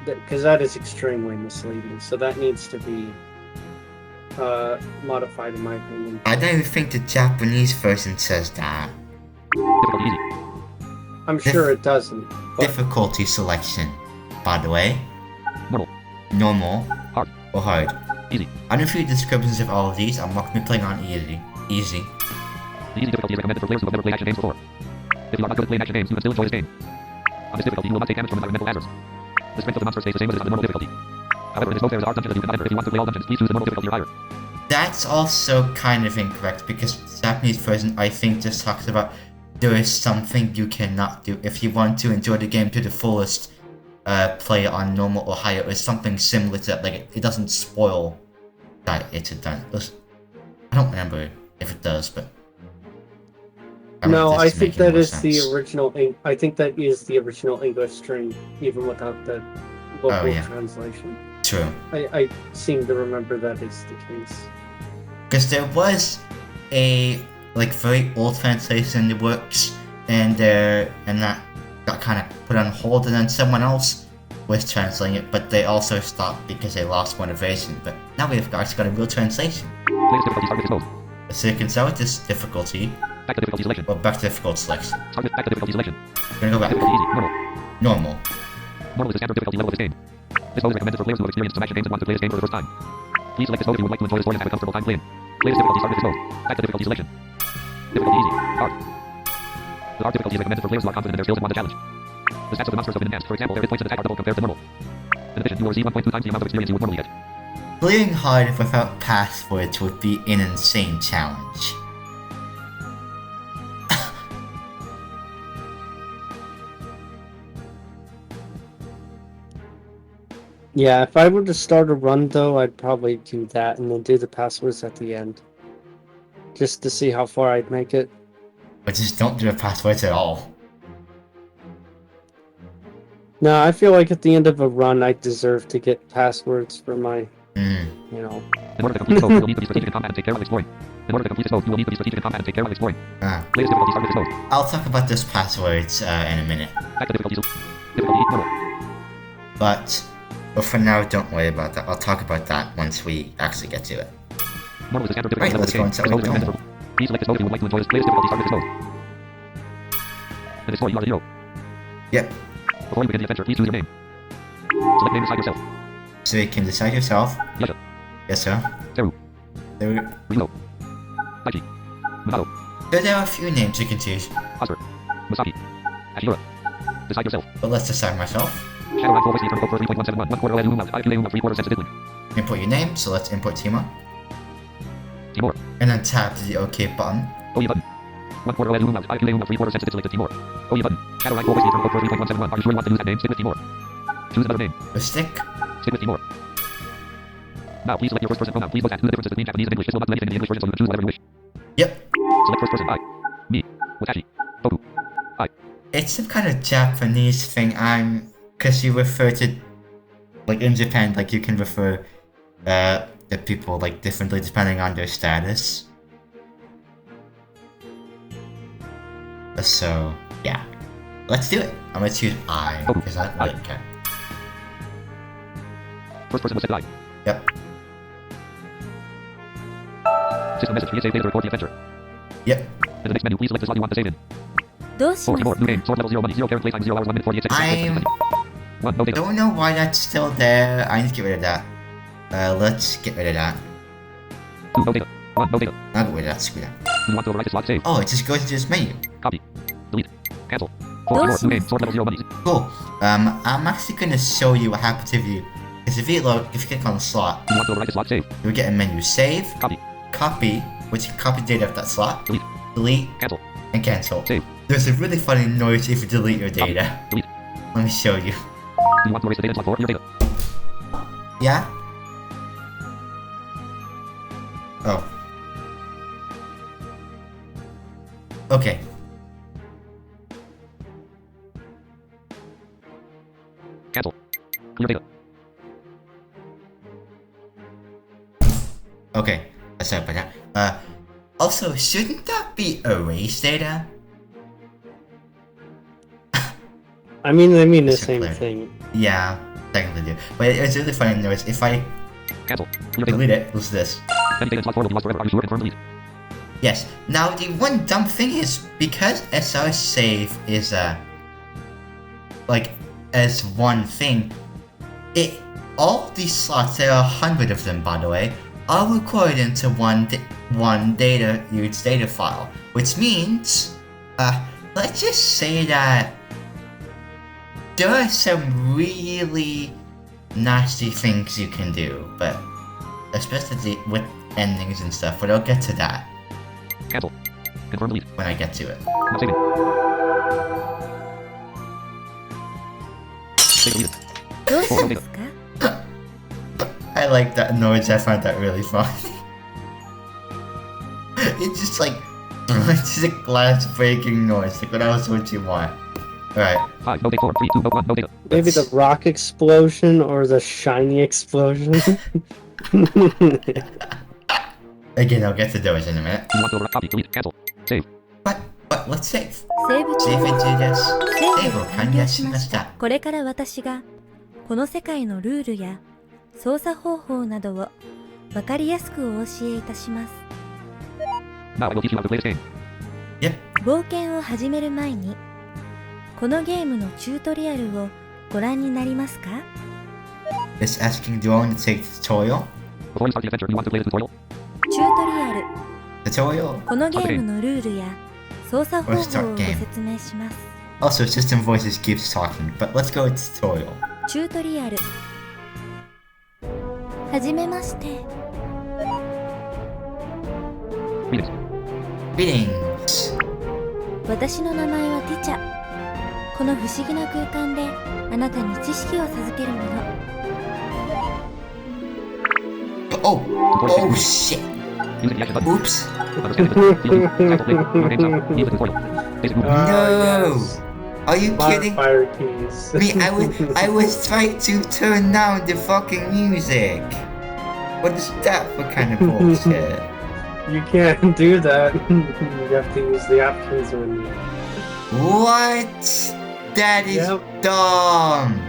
[SPEAKER 2] because that is extremely misleading. So that needs to be modified in my opinion.
[SPEAKER 1] I don't even think the Japanese version says that.
[SPEAKER 4] Difficulty easy.
[SPEAKER 2] I'm sure it doesn't. But
[SPEAKER 1] Difficulty selection, by the way.
[SPEAKER 4] Normal.
[SPEAKER 1] Normal.
[SPEAKER 4] Hard.
[SPEAKER 1] Or hard.
[SPEAKER 4] Easy.
[SPEAKER 1] I don't read the descriptions of all of these. I'm not going to be playing on easy. Easy.
[SPEAKER 4] The easy difficulty is recommended for players who have never played action games before. If you are not good at playing action games, you can still enjoy this game. On this difficulty, you will not take damage from environmental hazards. The strength of the monster stays the same as it is on the normal difficulty. However, in this mode there are dungeons that you cannot enter. If you want to play all dungeons, please choose the normal difficulty or higher.
[SPEAKER 1] That's also kind of incorrect because the Japanese version I think just talks about there is something you cannot do if you want to enjoy the game to the fullest. Play it on normal or higher or something similar to that. Like it doesn't spoil that it's a done. I don't remember if it does, but
[SPEAKER 2] no, I
[SPEAKER 1] this
[SPEAKER 2] think
[SPEAKER 1] making
[SPEAKER 2] that
[SPEAKER 1] more
[SPEAKER 2] is the
[SPEAKER 1] sense.
[SPEAKER 2] original. I think that is the original English string, even without the local
[SPEAKER 1] yeah.
[SPEAKER 2] translation.
[SPEAKER 1] True.
[SPEAKER 2] I seem to remember that is the case.
[SPEAKER 1] Because there was a like very old translation in the works, and that got kind of put on hold, and then someone else was translating it, but they also stopped because they lost motivation. But now we've actually got a real translation.
[SPEAKER 4] Latest difficulty start with this mode.
[SPEAKER 1] So you can start with this difficulty,
[SPEAKER 4] Back to difficulty selection.
[SPEAKER 1] or back to difficult selection.
[SPEAKER 4] Start with back to difficulty selection.
[SPEAKER 1] We're gonna go back.
[SPEAKER 4] Difficulty easy. Normal.
[SPEAKER 1] Normal.
[SPEAKER 4] Normal is the standard difficulty level of this game. This mode is recommended for players who have experienced some action games and want to play this game for the first time. Please select this mode if you would like to enjoy the story and have a comfortable time playing. Latest difficulty start with this mode. Back to difficulty selection. Difficulty easy. Hard. The hard difficulty is recommended for players who are confident in their skills and want a challenge. The stats of the monsters have been enhanced. For example, their hit points and attack are double compared to normal. In addition, you will receive 1.2 times the amount of experience you would normally get.
[SPEAKER 1] Playing hard without passwords would be an insane challenge.
[SPEAKER 2] Yeah, if I were to start a run though, I'd probably do that and then do the passwords at the end. Just to see how far I'd make it.
[SPEAKER 1] But just don't do the passwords at all.
[SPEAKER 2] No, I feel like at the end of a run, I deserve to get passwords for my, you know.
[SPEAKER 4] In order to complete this mode, you will need to be strategic in combat and take care of exploring. In order to complete this mode, you will need to be strategic in combat and take care of exploring. Latest difficulty start with this mode.
[SPEAKER 1] I'll talk about this passwords in a minute.
[SPEAKER 4] Back to difficulty normal.
[SPEAKER 1] But for now, don't worry about that. I'll talk about that once we actually get to it.
[SPEAKER 4] Normal is the standard
[SPEAKER 1] Right,
[SPEAKER 4] difficulty level of
[SPEAKER 1] let's
[SPEAKER 4] this
[SPEAKER 1] go
[SPEAKER 4] game.
[SPEAKER 1] and
[SPEAKER 4] This
[SPEAKER 1] start
[SPEAKER 4] mode is
[SPEAKER 1] with
[SPEAKER 4] recommended for... Please select this mode if you would like to enjoy this. Latest difficulty start with this mode. In this mode, you are the hero.
[SPEAKER 1] Yep.
[SPEAKER 4] Before you begin the adventure, please choose your name. Select name beside yourself.
[SPEAKER 1] So you can decide yourself.
[SPEAKER 4] Yasha.
[SPEAKER 1] Yes, sir.
[SPEAKER 4] Teru.
[SPEAKER 1] There we
[SPEAKER 4] Rino. Mikey. Masato.
[SPEAKER 1] So there are a few names you can choose,
[SPEAKER 4] Oscar. Masaki. Hashimura. Decide yourself.
[SPEAKER 1] but let's decide myself.
[SPEAKER 4] Shadow Line 4 voice eternal code 3.171 1 quarter OS umlaut IQ umlaut 3/4 sensitive link.
[SPEAKER 1] Import your name, so let's import Timor.
[SPEAKER 4] Timor.
[SPEAKER 1] And then tap the OK button.
[SPEAKER 4] Oya button. 1 quarter OS umlaut IQ umlaut 3/4 sensitive link to Timor. Oya button. Shadow Line 4 voice eternal code 3.171. Are you sure you want to use that name? Stick with Timor. Choose another name.
[SPEAKER 1] The stick.
[SPEAKER 4] Stick with Timor. Now, please select your first person pronoun. Please look at the differences between Japanese and English. This will not do anything in the English version, so you can choose whatever you wish.
[SPEAKER 1] Yep.
[SPEAKER 4] Select first person. I. Me. Watashi. Toku.
[SPEAKER 1] It's some kind of Japanese thing. Cause you refer to, like in Japan, like you can refer the people like differently depending on their status. So yeah, let's do it. I'm gonna choose I because I don't really care.
[SPEAKER 4] First person was set I.
[SPEAKER 1] Yep.
[SPEAKER 4] System message. Create save data to record the adventure.
[SPEAKER 1] Yep.
[SPEAKER 4] In the next menu, please select the slot you want to save in.
[SPEAKER 3] どうし
[SPEAKER 4] 4
[SPEAKER 3] ます
[SPEAKER 4] Timor.
[SPEAKER 3] か
[SPEAKER 4] New name. Source level 0 money. 0 current playtime. 0 hours 1 minute 48 seconds. 1. No data.
[SPEAKER 1] Don't know why that's still there. I need to get rid of that. Let's get rid of that.
[SPEAKER 4] 2. No data. 1. No data.
[SPEAKER 1] I'll get rid of that. Screw that.
[SPEAKER 4] Do you want to overwrite this slot? Save.
[SPEAKER 1] Oh, it just goes into this menu.
[SPEAKER 4] Copy. Delete. Cancel. 4 Timor. New name. Source level 0 money.
[SPEAKER 1] Cool. I'm actually gonna show you what happens if you, because if you click on the slot,
[SPEAKER 4] Do you want to overwrite this slot? Save.
[SPEAKER 1] you'll get a menu: save,
[SPEAKER 4] Copy.
[SPEAKER 1] copy, which you copy data of that slot,
[SPEAKER 4] Delete.
[SPEAKER 1] delete,
[SPEAKER 4] Cancel.
[SPEAKER 1] and cancel.
[SPEAKER 4] Save.
[SPEAKER 1] There's a really funny noise if you delete your data.
[SPEAKER 4] Delete.
[SPEAKER 1] Let me show you.
[SPEAKER 4] Do you want to erase the data slot 4? Your data.
[SPEAKER 1] Yeah? Oh. Okay.
[SPEAKER 4] Cancel. Clear data.
[SPEAKER 1] Okay. Sorry about that. Also, shouldn't that be erase data?
[SPEAKER 2] I mean the
[SPEAKER 1] That's
[SPEAKER 2] same
[SPEAKER 1] clear.
[SPEAKER 2] thing.
[SPEAKER 1] Yeah, technically do. But it's really funny noise. If I
[SPEAKER 4] Cancel. Clear data.
[SPEAKER 1] delete it, what's this?
[SPEAKER 4] Any data slot 4 will be lost forever. Are you sure? Confirm delete.
[SPEAKER 1] Yes. Now the one dumb thing is because SR save is like as one thing, all these slots, there are 100 of them by the way, are recorded into one data huge data file, which means let's just say that there are some really nasty things you can do, but especially with endings and stuff, but I'll get to that
[SPEAKER 4] Cancel. Confirm delete.
[SPEAKER 1] when I get to it.
[SPEAKER 4] Not saving. Save deleted.
[SPEAKER 3] どうしたんですか
[SPEAKER 1] I like that noise, I find that really funny. It's just like, it's just a glass breaking noise, like what else would you want? Alright,
[SPEAKER 4] 5. No data. 4. 3. 2. No 1. No data.
[SPEAKER 2] Maybe the rock explosion or the shiny explosion.
[SPEAKER 1] again, I'll get to those in a minute.
[SPEAKER 4] Do you want to overwrite? Copy. Delete. Cancel. Save.
[SPEAKER 1] But let's save.
[SPEAKER 3] セーブ中
[SPEAKER 1] Save it to this.
[SPEAKER 3] セーブを完了しました。
[SPEAKER 1] セーブを完了しました。
[SPEAKER 3] これから私がこの世界のルールや操作方法などをわかりやすくお教えいたします。
[SPEAKER 4] Now I will teach you how to play this game.
[SPEAKER 1] Yep,
[SPEAKER 3] 冒険を始める前にこのゲームのチュートリアルをご覧になりますか？
[SPEAKER 1] it's asking do I want to take the tutorial?
[SPEAKER 4] Before you start the adventure, you want to play this tutorial?
[SPEAKER 3] チュートリアル
[SPEAKER 1] Tutorial?
[SPEAKER 3] このゲームのルールや操作方法をご説明します。
[SPEAKER 1] Also, System Voices keeps talking, but let's go with tutorial.
[SPEAKER 3] チュートリアルはじめまして。
[SPEAKER 4] Greetings.
[SPEAKER 1] Greetings.
[SPEAKER 3] 私の名前はティチャ。この不思議な空間であなたに知識を授けるもの。
[SPEAKER 1] Oh shit.
[SPEAKER 4] Using the action button.
[SPEAKER 1] Oops.
[SPEAKER 4] Understand it. Feel free. Cancel. Play. Your game's out. Use the tutorial. Basic move.
[SPEAKER 1] No. Are you kidding?
[SPEAKER 2] Fire keys.
[SPEAKER 1] Me, I was trying to turn down the fucking music. What is that for kind of bullshit?
[SPEAKER 2] You can't do that. You have to use the options menu.
[SPEAKER 1] What? That is
[SPEAKER 2] Yep.
[SPEAKER 1] dumb.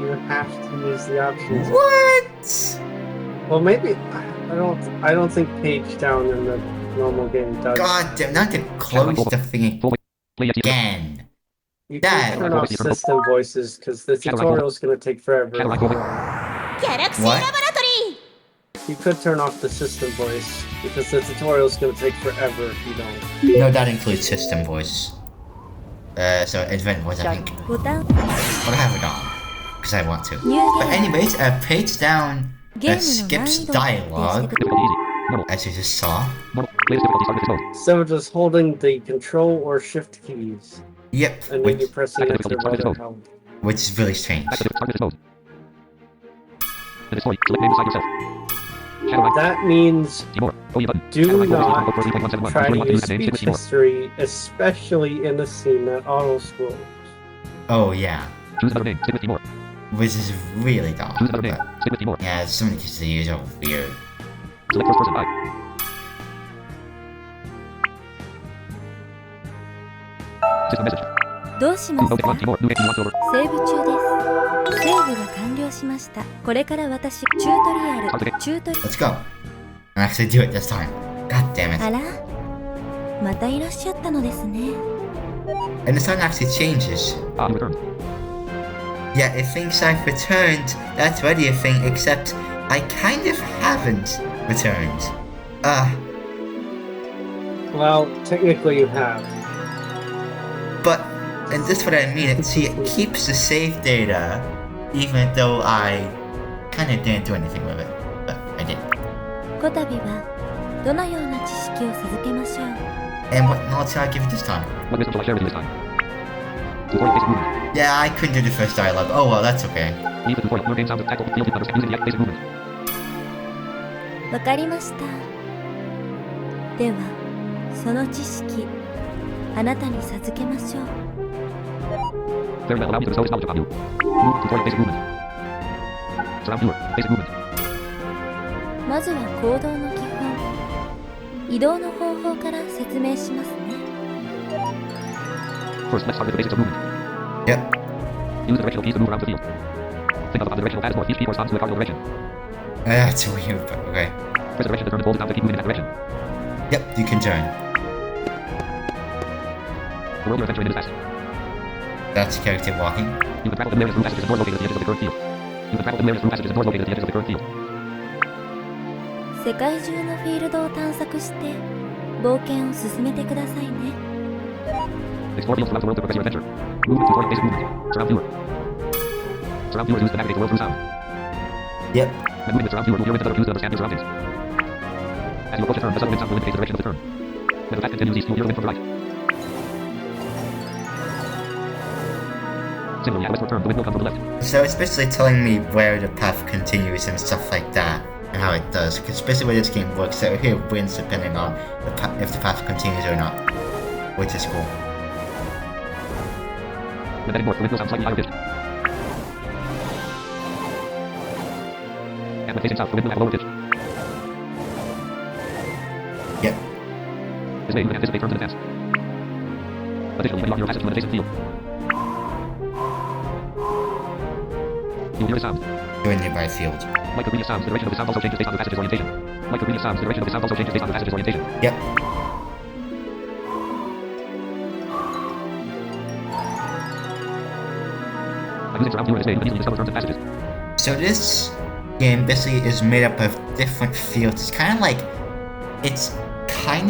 [SPEAKER 2] You have to use the options.
[SPEAKER 1] What?
[SPEAKER 2] Well, maybe I don't think page down in the normal game does.
[SPEAKER 1] God damn, not to close the thing
[SPEAKER 4] Play yes.
[SPEAKER 1] again.
[SPEAKER 2] You
[SPEAKER 1] Dad.
[SPEAKER 2] can turn off system voices because the tutorial's gonna take forever.
[SPEAKER 1] What?
[SPEAKER 2] You could turn off the system voice because the tutorial is going to take forever if you don't.
[SPEAKER 1] No, that includes system voice. So event voice, I think.
[SPEAKER 3] ボタン
[SPEAKER 1] But I have it on. Because I want to.
[SPEAKER 3] ニュー
[SPEAKER 1] But
[SPEAKER 3] ゲーム
[SPEAKER 1] anyways, page down
[SPEAKER 3] ゲームの
[SPEAKER 1] skips
[SPEAKER 3] 難易度を設定して
[SPEAKER 1] dialogue,
[SPEAKER 3] くだ
[SPEAKER 4] Difficulty easy. Normal.
[SPEAKER 1] as you just saw.
[SPEAKER 4] Normal. Latest difficulty start with this mode.
[SPEAKER 2] Instead of just holding the control or shift keys,
[SPEAKER 1] Yep,
[SPEAKER 2] and then you press the
[SPEAKER 4] Back to
[SPEAKER 2] X or
[SPEAKER 4] difficulty,
[SPEAKER 2] right or
[SPEAKER 4] start
[SPEAKER 2] held.
[SPEAKER 1] which is really strange.
[SPEAKER 4] Back to start with this mode. In this story, select name beside yourself. Shadow line.
[SPEAKER 2] That means
[SPEAKER 4] Timor. OE button.
[SPEAKER 2] do
[SPEAKER 4] Shadow line.
[SPEAKER 2] not
[SPEAKER 4] 4.171.
[SPEAKER 2] try to
[SPEAKER 4] Timor
[SPEAKER 2] use
[SPEAKER 4] name.
[SPEAKER 2] speech
[SPEAKER 4] Timor.
[SPEAKER 2] history, especially in the scene that auto scrolls.
[SPEAKER 1] Oh yeah,
[SPEAKER 4] Choose another name. Stick with Timor.
[SPEAKER 1] which is really dumb.
[SPEAKER 4] Choose another name.
[SPEAKER 1] But
[SPEAKER 4] Stick with Timor.
[SPEAKER 1] yeah, some of the cases they use are weird.
[SPEAKER 4] Select first person. Bye. 'System message.
[SPEAKER 3] どうします
[SPEAKER 4] Focus
[SPEAKER 3] か
[SPEAKER 4] 1 Timor. New game once over.
[SPEAKER 3] セーブ中ですセーブが完了しましたこれから私チュートリアルチュートリ
[SPEAKER 1] Let's go. And actually do it this time. God damn it.
[SPEAKER 3] あらまたいらっしゃったのですね
[SPEAKER 1] And the sound actually changes.
[SPEAKER 4] Ah, you returned.
[SPEAKER 1] Yeah, it thinks I've returned. That's already a thing, except I kind of haven't returned.
[SPEAKER 2] Well, technically you have.
[SPEAKER 1] But, and this is what I mean, see, it keeps the save data, even though I kind of didn't do anything with it. But I did.
[SPEAKER 3] こたびはどのような知識を授けましょう
[SPEAKER 1] And what knowledge did I give it this time?
[SPEAKER 4] What wisdom shall I share with you this time? Tutorial basic movement.
[SPEAKER 1] Yeah, I couldn't do the first dialogue. Oh well, that's okay.
[SPEAKER 4] Leave the tutorial. Learn game sounds of tactical field understand using the basic movement.
[SPEAKER 3] わかりましたではその知識あなたに授けましょう
[SPEAKER 4] Very well. Allow me to bestow this knowledge upon you. Move tutorial basic movement. Surround viewer. Basic movement.
[SPEAKER 3] まずは行動の基本移動の方法から説明しますね
[SPEAKER 4] First, let's start with the basics of movement.
[SPEAKER 1] Yep.
[SPEAKER 4] Use the directional keys to move around the field. Think of the directional pad as north. Each key corresponds to a cardinal direction.
[SPEAKER 1] That's weird, but okay.
[SPEAKER 4] Press the direction to turn and hold it down to keep moving in that direction.
[SPEAKER 1] Yep, you can turn.
[SPEAKER 4] The world you're adventuring in is vast.
[SPEAKER 1] That's character walking.
[SPEAKER 4] You can travel in areas through passages and doors located at the edges of the current field. You can travel in areas through passages and doors located at the edges of the current field.
[SPEAKER 3] 世界中のフィールドを探索して冒険を進めてくださいね
[SPEAKER 4] Explore fields throughout the world to progress your adventure. Move tutorial basic movement. Surround viewer. Surround viewer is used to navigate the world through sound.
[SPEAKER 1] Yep.
[SPEAKER 4] When moving the surround viewer will hear winds and other cues to understand your surroundings. As you approach a turn, the subtle wind sound will indicate the direction of the turn. When the path continues east, you will hear the wind from the right. Similarly, at a westward turn, the wind will come from the left.
[SPEAKER 1] So it's basically telling me where the path continues and stuff like that, and how it does. Because basically the way this game works, so here wins depending on if the path continues or not, which is cool.
[SPEAKER 4] When heading north, the wind will sound slightly higher pitched. And when facing south, the wind will have a lower pitch.
[SPEAKER 1] Yep.
[SPEAKER 4] This way, you can anticipate turns in advance. Additionally, when you are your passage to an adjacent field, you'll hear a sound.
[SPEAKER 1] To a nearby field.
[SPEAKER 4] Like the previous sounds, the direction of the sound also changes based on the passage's orientation. Like the previous sounds, the direction of the sound also changes based on the passage's orientation.
[SPEAKER 1] Yep.
[SPEAKER 4] By using surround viewer in this way, you can easily discover turns and passages.
[SPEAKER 1] So this game basically is made up of different fields. It's kind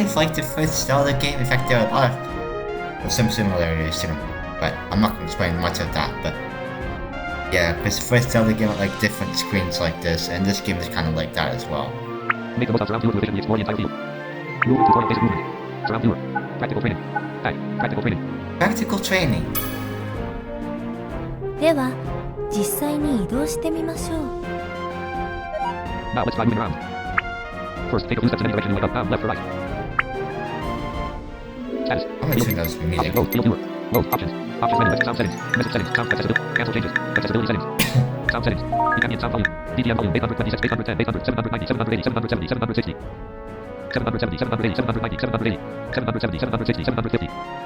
[SPEAKER 1] of like the first Zelda game. In fact, there are a lot of some similarities to them, but I'm not going to explain much of that. But yeah, because the first Zelda game had like different screens like this, and this game is kind of like that as well.
[SPEAKER 4] Make the most out surround viewer to efficiently explore the entire field. Move tutorial basic movement. Surround viewer. Practical training. Tag. Practical training.
[SPEAKER 1] Practical training.
[SPEAKER 3] では実際に移動してみましょう
[SPEAKER 4] Now let's try moving around. First, take a few steps in any direction you like up, down, left, or right. Status.
[SPEAKER 1] I'm gonna turn those music.
[SPEAKER 4] Load, field viewer. Load, options. Options menu, sound settings. Message settings, sound accessibility. Cancel changes. Accessibility settings. Sound settings. Ambient sound volume. DTM volume, 826, 810, 800, 790, 780, 770, 760. 770, 780, 790, 780, 770, 760, 750.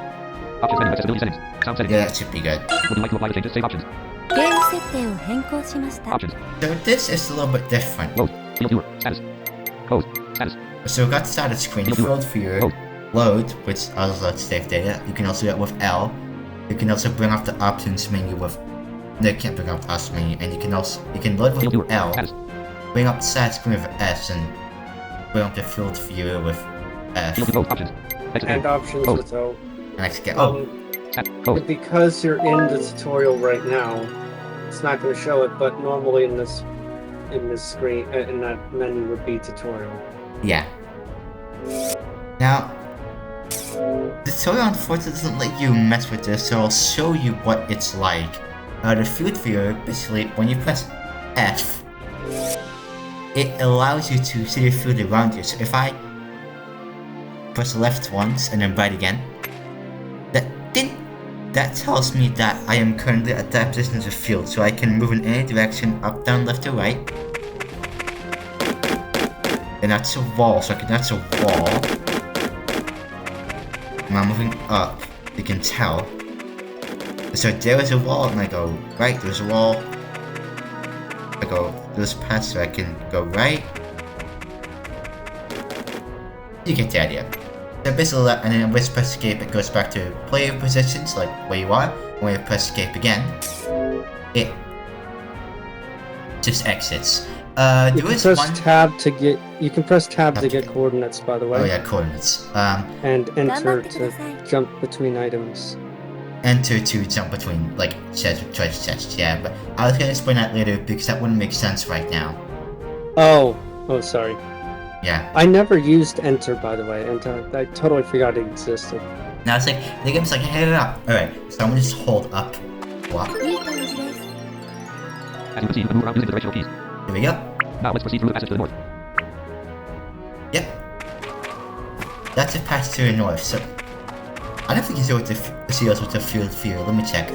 [SPEAKER 4] Options menu, accessibility settings. Sound settings.
[SPEAKER 1] Yeah, that should be good.
[SPEAKER 4] Would you like to apply the changes? Save options.
[SPEAKER 3] ゲーム設定を変更しました
[SPEAKER 4] Options.
[SPEAKER 1] So this is a little bit different.
[SPEAKER 4] Load. Field viewer. Status. Close. Status.
[SPEAKER 1] So we got the status screen, field viewer, load, which also lets save data. You can also do that with L. You can also bring up the options menu with. No, you can't bring up the options menu, and you can load
[SPEAKER 4] Field viewer.
[SPEAKER 1] with L.
[SPEAKER 4] Status.
[SPEAKER 1] Bring up the status screen with S, and bring up the field viewer with F.
[SPEAKER 4] Field view options. Exit
[SPEAKER 2] And
[SPEAKER 4] view.
[SPEAKER 2] options
[SPEAKER 4] Oh.
[SPEAKER 2] with O.
[SPEAKER 1] And I can get, oh,
[SPEAKER 4] Tab. Oh.
[SPEAKER 2] Because you're in the tutorial right now, it's not going to show it, but normally in this screen, in that menu would be tutorial.
[SPEAKER 1] yeah. Now, the tutorial unfortunately doesn't let you mess with this, so I'll show you what it's like. The field viewer, basically, when you press F, it allows you to see the field around you. So if I press left once and then right again, that tells me that I am currently at that position of the field, so I can move in any direction, up, down, left, or right. And that's a wall, so that's a wall. And I'm moving up, you can tell. So there is a wall, and I go right, there's a wall. I go this path, so I can go right. You get the idea. So basically, and then with press escape, it goes back to player positions, like where you are. When you press escape again, it just exits.
[SPEAKER 2] You
[SPEAKER 1] There
[SPEAKER 2] can
[SPEAKER 1] is
[SPEAKER 2] press
[SPEAKER 1] one.
[SPEAKER 2] tab to get. You can press tab to
[SPEAKER 1] Okay.
[SPEAKER 2] get coordinates, by the way.
[SPEAKER 1] Oh yeah, coordinates.
[SPEAKER 2] And enter
[SPEAKER 3] 頑張ってください
[SPEAKER 2] to jump between items.
[SPEAKER 1] Enter to jump between like chests, treasure chests. Yeah, but I was gonna explain that later because that wouldn't make sense right now.
[SPEAKER 2] Oh, sorry.
[SPEAKER 1] Yeah.
[SPEAKER 2] I never used enter, by the way. Enter. I totally forgot it existed.
[SPEAKER 1] Now it's like the game's like, hey, up. All right, so I'm gonna just hold up. Walk.
[SPEAKER 3] いい感じです
[SPEAKER 4] As you can see, you can move around using the directional keys.
[SPEAKER 1] Here we go.
[SPEAKER 4] Now let's proceed through the passage to the north.
[SPEAKER 1] Yep. That's a path to the north. So I don't think you see what the see us with the field view. Let me check.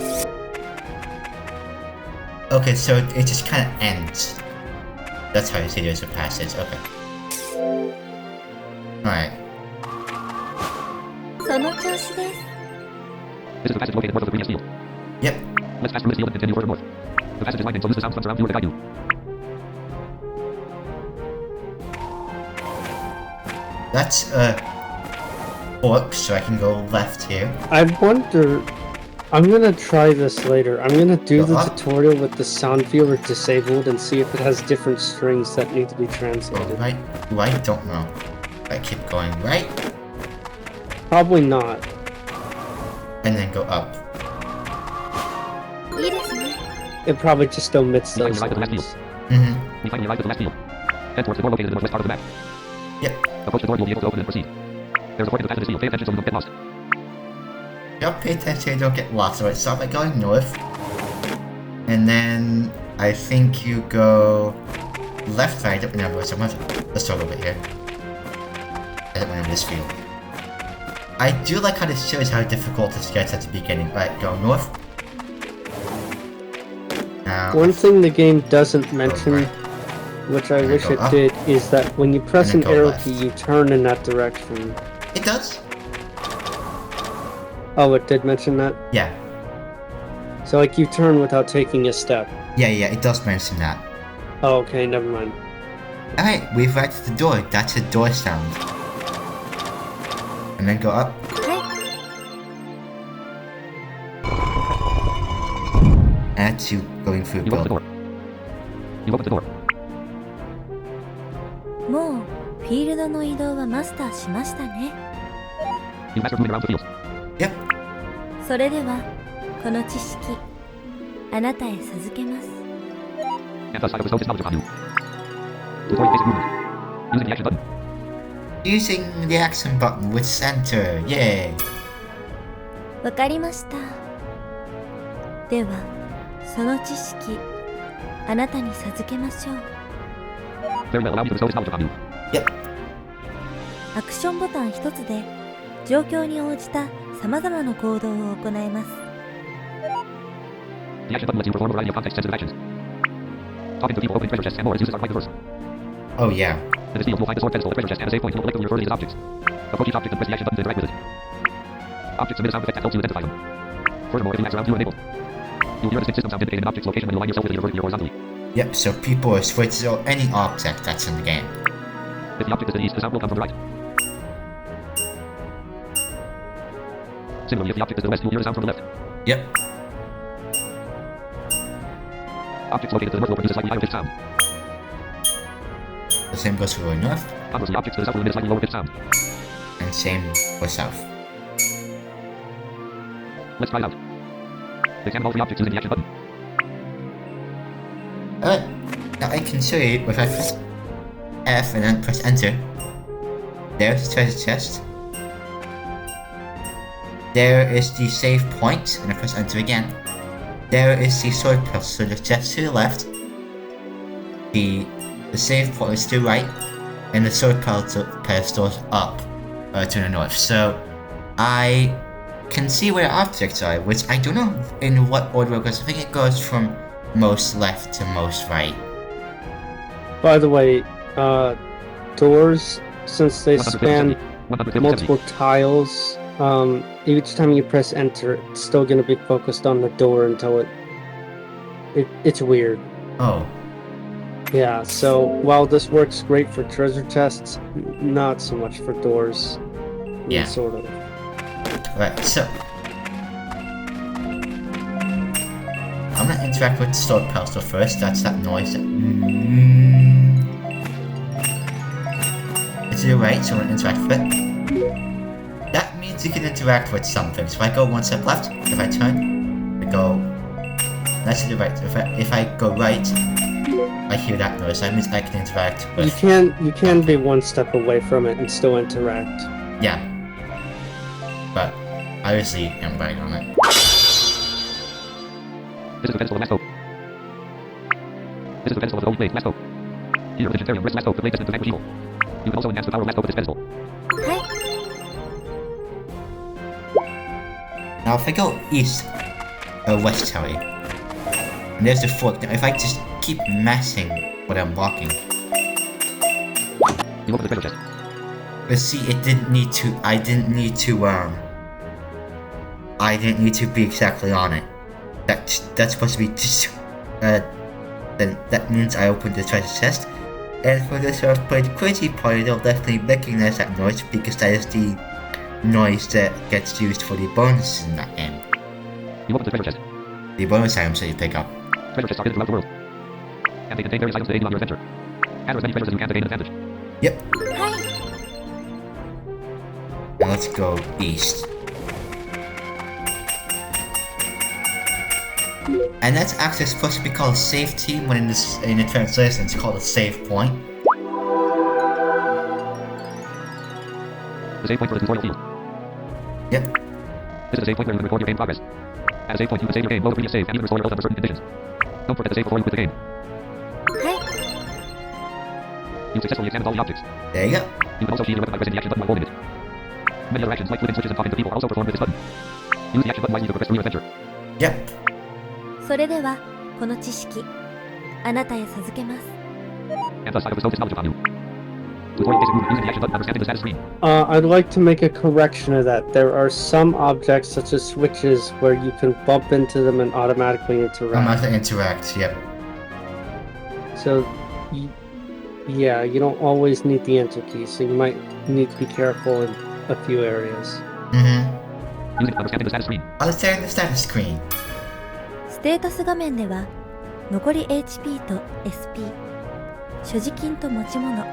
[SPEAKER 1] Okay, so it just kind of ends. That's how you see there's a passage. Okay. All right.
[SPEAKER 3] その調子です
[SPEAKER 4] This is the passage located north of the previous field.
[SPEAKER 1] Yep.
[SPEAKER 4] Let's pass through this field and continue further north. The passage is winding, so use the sound slumps around you to guide you.
[SPEAKER 1] That's a fork, so I can go left here.
[SPEAKER 2] I wonder. I'm gonna try this later. I'm gonna do the
[SPEAKER 1] Uh-huh.
[SPEAKER 2] tutorial with the sound viewer disabled and see if it has different strings that need to be
[SPEAKER 1] Go
[SPEAKER 2] translated.
[SPEAKER 1] right. Ooh, I don't know. I keep going right,
[SPEAKER 2] Probably not.
[SPEAKER 1] and then go up.
[SPEAKER 3] いいですね
[SPEAKER 2] It probably just omits
[SPEAKER 4] You
[SPEAKER 2] those
[SPEAKER 4] can ride to the left
[SPEAKER 2] lines.
[SPEAKER 1] Mm-hmm.
[SPEAKER 4] We finally arrived at the last field. Head towards the door located in the northwest part of the map.
[SPEAKER 1] Yep.
[SPEAKER 4] Approach the door, you'll be able to open and proceed. There's a fork in the passage field. Pay attention so you don't get lost.
[SPEAKER 1] Yep, pay attention, don't get lost. So it start by going north. And then I think you go left, right, up and down. So let's start over here. I don't remember this field. I do like how this shows how difficult this gets at the beginning. Right, go north. Now,
[SPEAKER 2] One thing the game doesn't mention,
[SPEAKER 1] right.
[SPEAKER 2] which I
[SPEAKER 1] And
[SPEAKER 2] wish
[SPEAKER 1] go
[SPEAKER 2] it
[SPEAKER 1] up.
[SPEAKER 2] did, is that when you press
[SPEAKER 1] And
[SPEAKER 2] an
[SPEAKER 1] then go
[SPEAKER 2] arrow
[SPEAKER 1] left.
[SPEAKER 2] key, you turn in that direction.
[SPEAKER 1] it does.
[SPEAKER 2] Oh, it did mention that?
[SPEAKER 1] Yeah,
[SPEAKER 2] So, like, you turn without taking a step.
[SPEAKER 1] yeah, it does mention that.
[SPEAKER 2] Oh, okay, never mind.
[SPEAKER 1] Alright, we've arrived at the door. That's a door sound. And then go up.
[SPEAKER 3] はい
[SPEAKER 1] And that's you going through
[SPEAKER 4] You open the
[SPEAKER 1] build.
[SPEAKER 4] door. You open the door.
[SPEAKER 3] もうフィールドの移動はマスターしましたね
[SPEAKER 4] You master moving around the field.
[SPEAKER 1] Yep.
[SPEAKER 3] それではこの知識あなたへ授けます
[SPEAKER 4] And thus I will bestow this knowledge upon you. Tutorial basic movement. Using the action button.
[SPEAKER 1] Using the action button with center. Yay.
[SPEAKER 3] わかりましたではその知識あなたに授けましょう
[SPEAKER 4] Very well, allow me to bestow this knowledge upon you.
[SPEAKER 1] Yep.
[SPEAKER 3] アクションボタン一つで状況に応じた様々な行動を行えます
[SPEAKER 4] The action button lets you perform a variety of context-sensitive actions. Talking to people, opening treasure chests, and more. Its uses are quite diverse.
[SPEAKER 1] Oh yeah.
[SPEAKER 4] In this field, you'll find a sword pedestal, a treasure chest, and a save point. You'll collectively refer to these as objects. Approach each object and press the action button to interact with it. Objects emit a sound effect that helps you identify them. Furthermore, if you around you are enabled. You'll hear a distinct system sound indicating an object's location when you align yourself with it either vertically or horizontally.
[SPEAKER 1] Yep, so people are switches or any object that's in the game.
[SPEAKER 4] If the object is to the east, the sound will come from the right. Similarly, if the object is to the west, you'll hear the sound from the left.
[SPEAKER 1] Yep.
[SPEAKER 4] Objects located to the north will produce a slightly higher pitched sound.
[SPEAKER 1] The same goes for north,
[SPEAKER 4] Conversely, objects to the south will emit a slightly lower pitch sound.
[SPEAKER 1] and same for south.
[SPEAKER 4] Let's try it out. Examine all three objects using the action button.
[SPEAKER 1] Alright, now I can show you if I press F and then press enter. There's the treasure chest. There is the save point, and I press enter again. There is the sword pedestal, so the chest to the left. The save point is to the right, and the sword pedestal is up to the north. So I can see where objects are, which I don't know in what order it goes. I think it goes from most left to most right.
[SPEAKER 2] By the way, doors, since they span
[SPEAKER 4] 150.
[SPEAKER 2] multiple tiles, each time you press enter, it's still going to be focused on the door until it's weird.
[SPEAKER 1] Oh,
[SPEAKER 2] Yeah, so while this works great for treasure chests, not so much for doors.
[SPEAKER 1] Yeah.
[SPEAKER 2] Sort of.
[SPEAKER 1] right, so I'm gonna interact with the sword pedestal first. That's that noise. It's to the right, so I'm gonna interact with it. That means you can interact with something. So if I go one step left, if I turn, I go. That's to the right. If I go right, I hear that noise. That means I can interact with.
[SPEAKER 2] You can be one step away from it and still interact.
[SPEAKER 1] Yeah. But I obviously am right on it.
[SPEAKER 4] This is the pedestal of Masco. This is the pedestal of the old blade, Masco. Here, the legendary wrist Masco, the blade destined to vanquish evil. You can also enhance the power of Masco with this pedestal.
[SPEAKER 3] はい
[SPEAKER 1] Now if I go east, or west, sorry, and there's the fork. Now if I just keep messing what I'm blocking,
[SPEAKER 4] You open the treasure chest.
[SPEAKER 1] but see, it didn't need to. I didn't need to be exactly on it. That's supposed to be just. Then that means I opened the treasure chest. And for the sort of played crazy party, they'll definitely recognize that noise because that is the noise that gets used for the bonuses in that game.
[SPEAKER 4] You open the treasure chest.
[SPEAKER 1] The bonus items that you pick up.
[SPEAKER 4] Treasure chests are hidden throughout the world. And they contain various items to aid you on your adventure. Gather as many treasures as you can to gain an advantage.
[SPEAKER 1] Yep.
[SPEAKER 3] はい
[SPEAKER 1] Now let's go east. And that's actually supposed to be called a save team when in the translation it's called a save point.
[SPEAKER 4] The save point for the tutorial field.
[SPEAKER 1] Yep.
[SPEAKER 4] This is a save point where you record your game progress. At a save point, you can save your game, load a previous save, and even restore your health under certain conditions. Don't forget to save before you quit the game.
[SPEAKER 3] はい
[SPEAKER 4] You successfully examined all the objects.
[SPEAKER 1] There you go.
[SPEAKER 4] You can also shield your weapon by pressing the action button while holding it. Many other actions like flipping switches and talking to people are also performed with this button. Use the action button wisely to progress through your adventure.
[SPEAKER 1] Yep.
[SPEAKER 3] それではこの知識あなたへ授けます
[SPEAKER 4] And thus I have bestowed this knowledge upon you. Tutorial basic movement using the action button understanding the status screen.
[SPEAKER 2] I'd like to make a correction of that. There are some objects, such as switches, where you can bump into them and automatically interact.
[SPEAKER 1] I'm about to interact, yep.
[SPEAKER 2] So, yeah, you don't always need the enter key, so you might need to be careful in a few areas.
[SPEAKER 1] Mm-hmm.
[SPEAKER 4] Using understanding the status screen.
[SPEAKER 1] Understanding the status screen.
[SPEAKER 3] ステータス画面では残り HP と SP 所持金と持ち物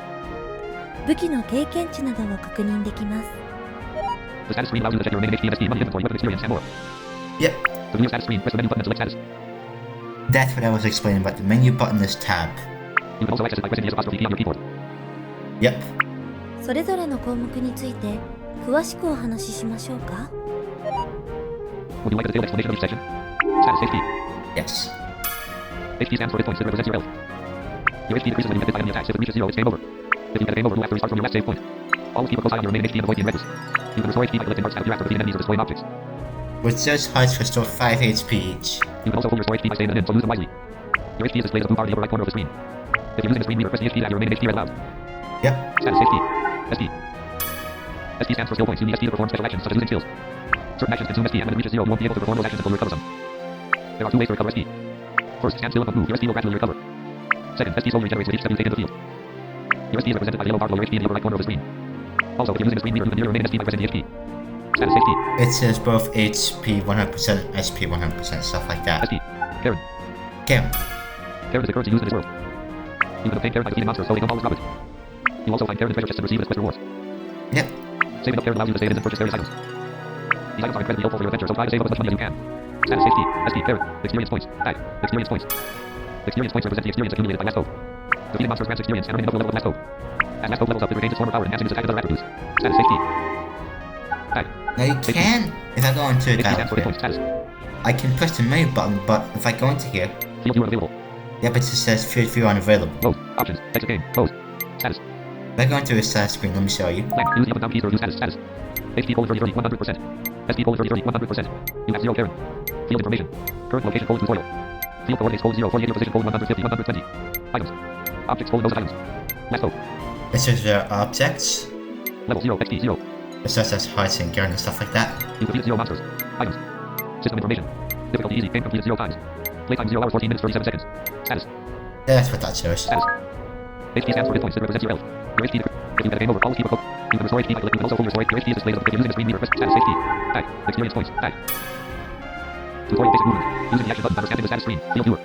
[SPEAKER 3] 武器の経験値などを確認できます
[SPEAKER 4] The status screen allows you to check your remaining HP and SP, money, inventory, weapon experience, and more.
[SPEAKER 1] Yep.
[SPEAKER 4] To view your status screen, press the menu button and select status.
[SPEAKER 1] That's what I was explaining about the menu button is tab.
[SPEAKER 4] You can also access it by pressing the S apostrophe key on your keyboard.
[SPEAKER 1] Yep.
[SPEAKER 3] それぞれの項目について詳しくお話ししましょうか
[SPEAKER 4] Would you like a detailed explanation of each section? Status HP.
[SPEAKER 1] Yes.
[SPEAKER 4] HP stands for hit points that represents your health. Your HP decreases when you get hit by enemy attacks. If it reaches 0, it's game over. If you get a game over, you'll have to restart from your last save point. Always keep a close eye on your remaining HP and avoid being reckless. You can restore HP by collecting hearts after you activate enemies or destroying objects.
[SPEAKER 1] With those hearts restore 5 HP each.
[SPEAKER 4] You can also full restore HP by staying in, so use them wisely. Your HP is displayed as a blue bar in the upper right corner of the screen. If you're using the screen reader, press the HP to add your remaining HP read aloud.
[SPEAKER 1] Yep.
[SPEAKER 4] Status HP. SP. SP stands for skill points. You need SP to perform special actions such as using skills. Certain actions consume SP, and when it reaches 0, you won't be able to perform those actions until you recover some. There are two ways to recover SP. First, stand still and move. Your SP will gradually recover. Second, SP slowly regenerates with each step you take into the field. Your SP is represented by the yellow bar below your HP in the upper right corner of the screen. Also, if you're using the screen reader, you can view your remaining SP by pressing the HP. Status HP.
[SPEAKER 1] It says both HP 100%, SP 100%, stuff like that.
[SPEAKER 4] SP. Karen.
[SPEAKER 1] Karen.
[SPEAKER 4] Karen is the currency used in this world. You can obtain Karen by defeating monsters, so they don't always rob it. You also find carrot and treasure chests and receive as quest rewards.
[SPEAKER 1] Yep.
[SPEAKER 4] Saving up carrot allows you to save and then purchase various items. These items are incredibly helpful for your adventure, so try to save up as much money as you can. Status HP, SP, carrot, experience points, tag, experience points. Experience points represent the experience accumulated by last code. Defeating monsters grants experience and earning enough level of last code. As last code levels up, it regains its former power, enhancing its attack and other attributes. Status HP. Tag.
[SPEAKER 1] Now you can, if I go into
[SPEAKER 4] HP stands for hit
[SPEAKER 1] that,
[SPEAKER 4] points. Status.
[SPEAKER 1] I can push the menu button, but if I go into here,
[SPEAKER 4] Field view unavailable.
[SPEAKER 1] yep, it just says field view unavailable.
[SPEAKER 4] Close. Options. Exit game. Close. Status.
[SPEAKER 1] If I go into a status screen, let me show you.
[SPEAKER 4] Blank. Use the up and down keys to review status. Status. HP colon 30 100%. SP colon 30 100%. You have 0 Karen. Field information. Current location colon tutorial. Field coordinates colon 0 48 position colon 150 120. Items. Objects colon those items. Last code.
[SPEAKER 1] It says objects.
[SPEAKER 4] Level 0 XP 0.
[SPEAKER 1] It says that's hearts and gear and stuff like that.
[SPEAKER 4] You defeated 0 monsters. Items. System information. Difficulty easy. Game completed 0 times. Playtime 0 hours 14 minutes 37 seconds. Status.
[SPEAKER 1] Yeah, that's what that shows.
[SPEAKER 4] Status. HP stands for hit points. It represents your health. Your HP decreases. If you get a game over, always keep a code. You can restore HP by clicking. You can also full restore. Your HP is displayed as a using the screen meter. Press status HP. Tag. Experience points. Tag. Tutorial basic movement. Using the action button to understand the status screen. Field viewer.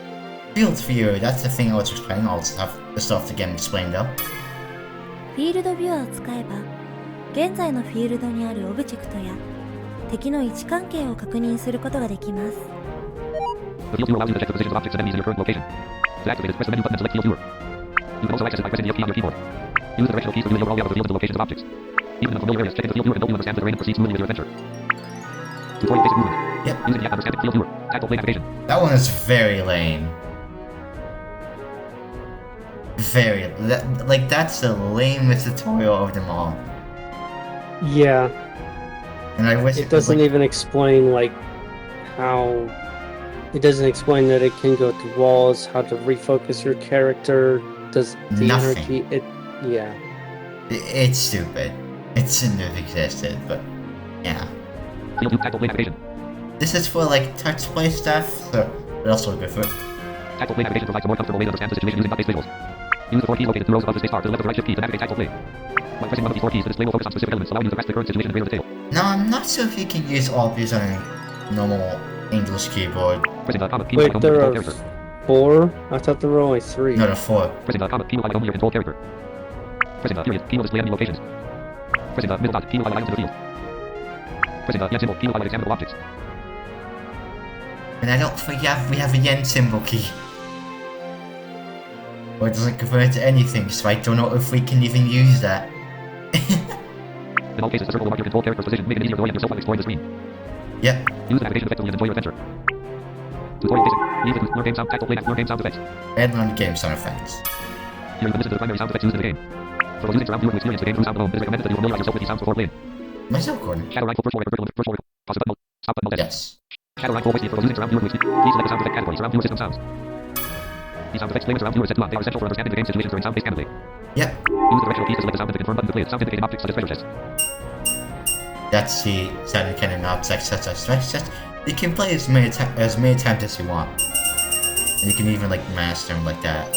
[SPEAKER 1] Field view, that's the thing I was explaining. All the stuff to get explained though.
[SPEAKER 3] フィールドビュアーを使えば、現在のフィールドにあるオブジェクトや敵の位置関係を確認することができます。
[SPEAKER 4] The field viewer allows you to check the positions of objects and enemies in your current location. To activate it, press the menu button and select field viewer. You can also access it by pressing the F key on your keyboard. Use the directional keys to view the overall layout of the field and the locations of objects. Even in unfamiliar areas, checking the field viewer can help you understand the terrain and proceed smoothly with your adventure. Tutorial basic movement.
[SPEAKER 1] Yep.
[SPEAKER 4] Using the app understand the field viewer. Tactile plane activation.
[SPEAKER 1] That one is very lame. That's the lamest tutorial of them all.
[SPEAKER 2] Yeah,
[SPEAKER 1] And I wish
[SPEAKER 2] it doesn't even explain like how. It doesn't explain that it can go through walls, how to refocus your character. Does the
[SPEAKER 1] Nothing.
[SPEAKER 2] energy? Yeah.
[SPEAKER 1] It's stupid. It shouldn't have existed, but yeah.
[SPEAKER 4] Field view tactile plane activation.
[SPEAKER 1] This is for like touch play stuff, so it's also good for it.
[SPEAKER 4] Tactile plane activation provides a more comfortable way to understand the situation using dot-based visuals. Use the 4 keys located in the rows above the space bar to the left or right shift key to navigate tactile plane. By pressing one of these 4 keys, the display will focus on specific elements, allowing you to grasp the current situation in greater detail.
[SPEAKER 1] Now I'm not sure if you can use all of these on a normal English keyboard.
[SPEAKER 4] Pressing the comma key
[SPEAKER 2] Wait,
[SPEAKER 4] will
[SPEAKER 2] there
[SPEAKER 4] control
[SPEAKER 2] are
[SPEAKER 4] character.
[SPEAKER 2] 4? I thought there were only 3.
[SPEAKER 1] Not a 4.
[SPEAKER 4] Pressing the comma key will highlight only your control character. Pressing the period key will display enemy locations. Pressing the middle dot key will highlight items in the field. Pressing the yen symbol key will highlight examinable objects.
[SPEAKER 1] And I don't forget we have a yen symbol key. Or it doesn't convert to anything, so I don't know if we can even use that.
[SPEAKER 4] In all cases, the circle will mark your control character's position, making it easier to orient yourself while exploring the screen.
[SPEAKER 1] Yep.
[SPEAKER 4] Use the navigation effectively and enjoy your adventure. Tutorial basic. Leave it with learn game sound, tactile plane, learn game sound effects.
[SPEAKER 1] And on game sound effects.
[SPEAKER 4] Here you can listen to the primary sound effects used in the game. For those using surround viewer to experience the game through sound alone, it is recommended that you familiarize yourself with these sounds before playing.
[SPEAKER 1] Myself, Gordon.
[SPEAKER 4] Shadow rifle, first forward, first forward, pause button mode, stop button mode.
[SPEAKER 1] Yes.
[SPEAKER 4] Shadow rifle voice key for those using surround viewer to experience. Please select the sound effect category, surround viewer system sounds. These sound effects play with surround viewer set to on. They are essential for understanding the game situations during sound-based gameplay.
[SPEAKER 1] Yep.
[SPEAKER 4] Use the directional keys to select the sound and the confirm button to play it. Sound indicating objects such as treasure chests.
[SPEAKER 1] That's the sound cannon objects such as stress chest. You can play as many times as you want. And you can even like master them like that.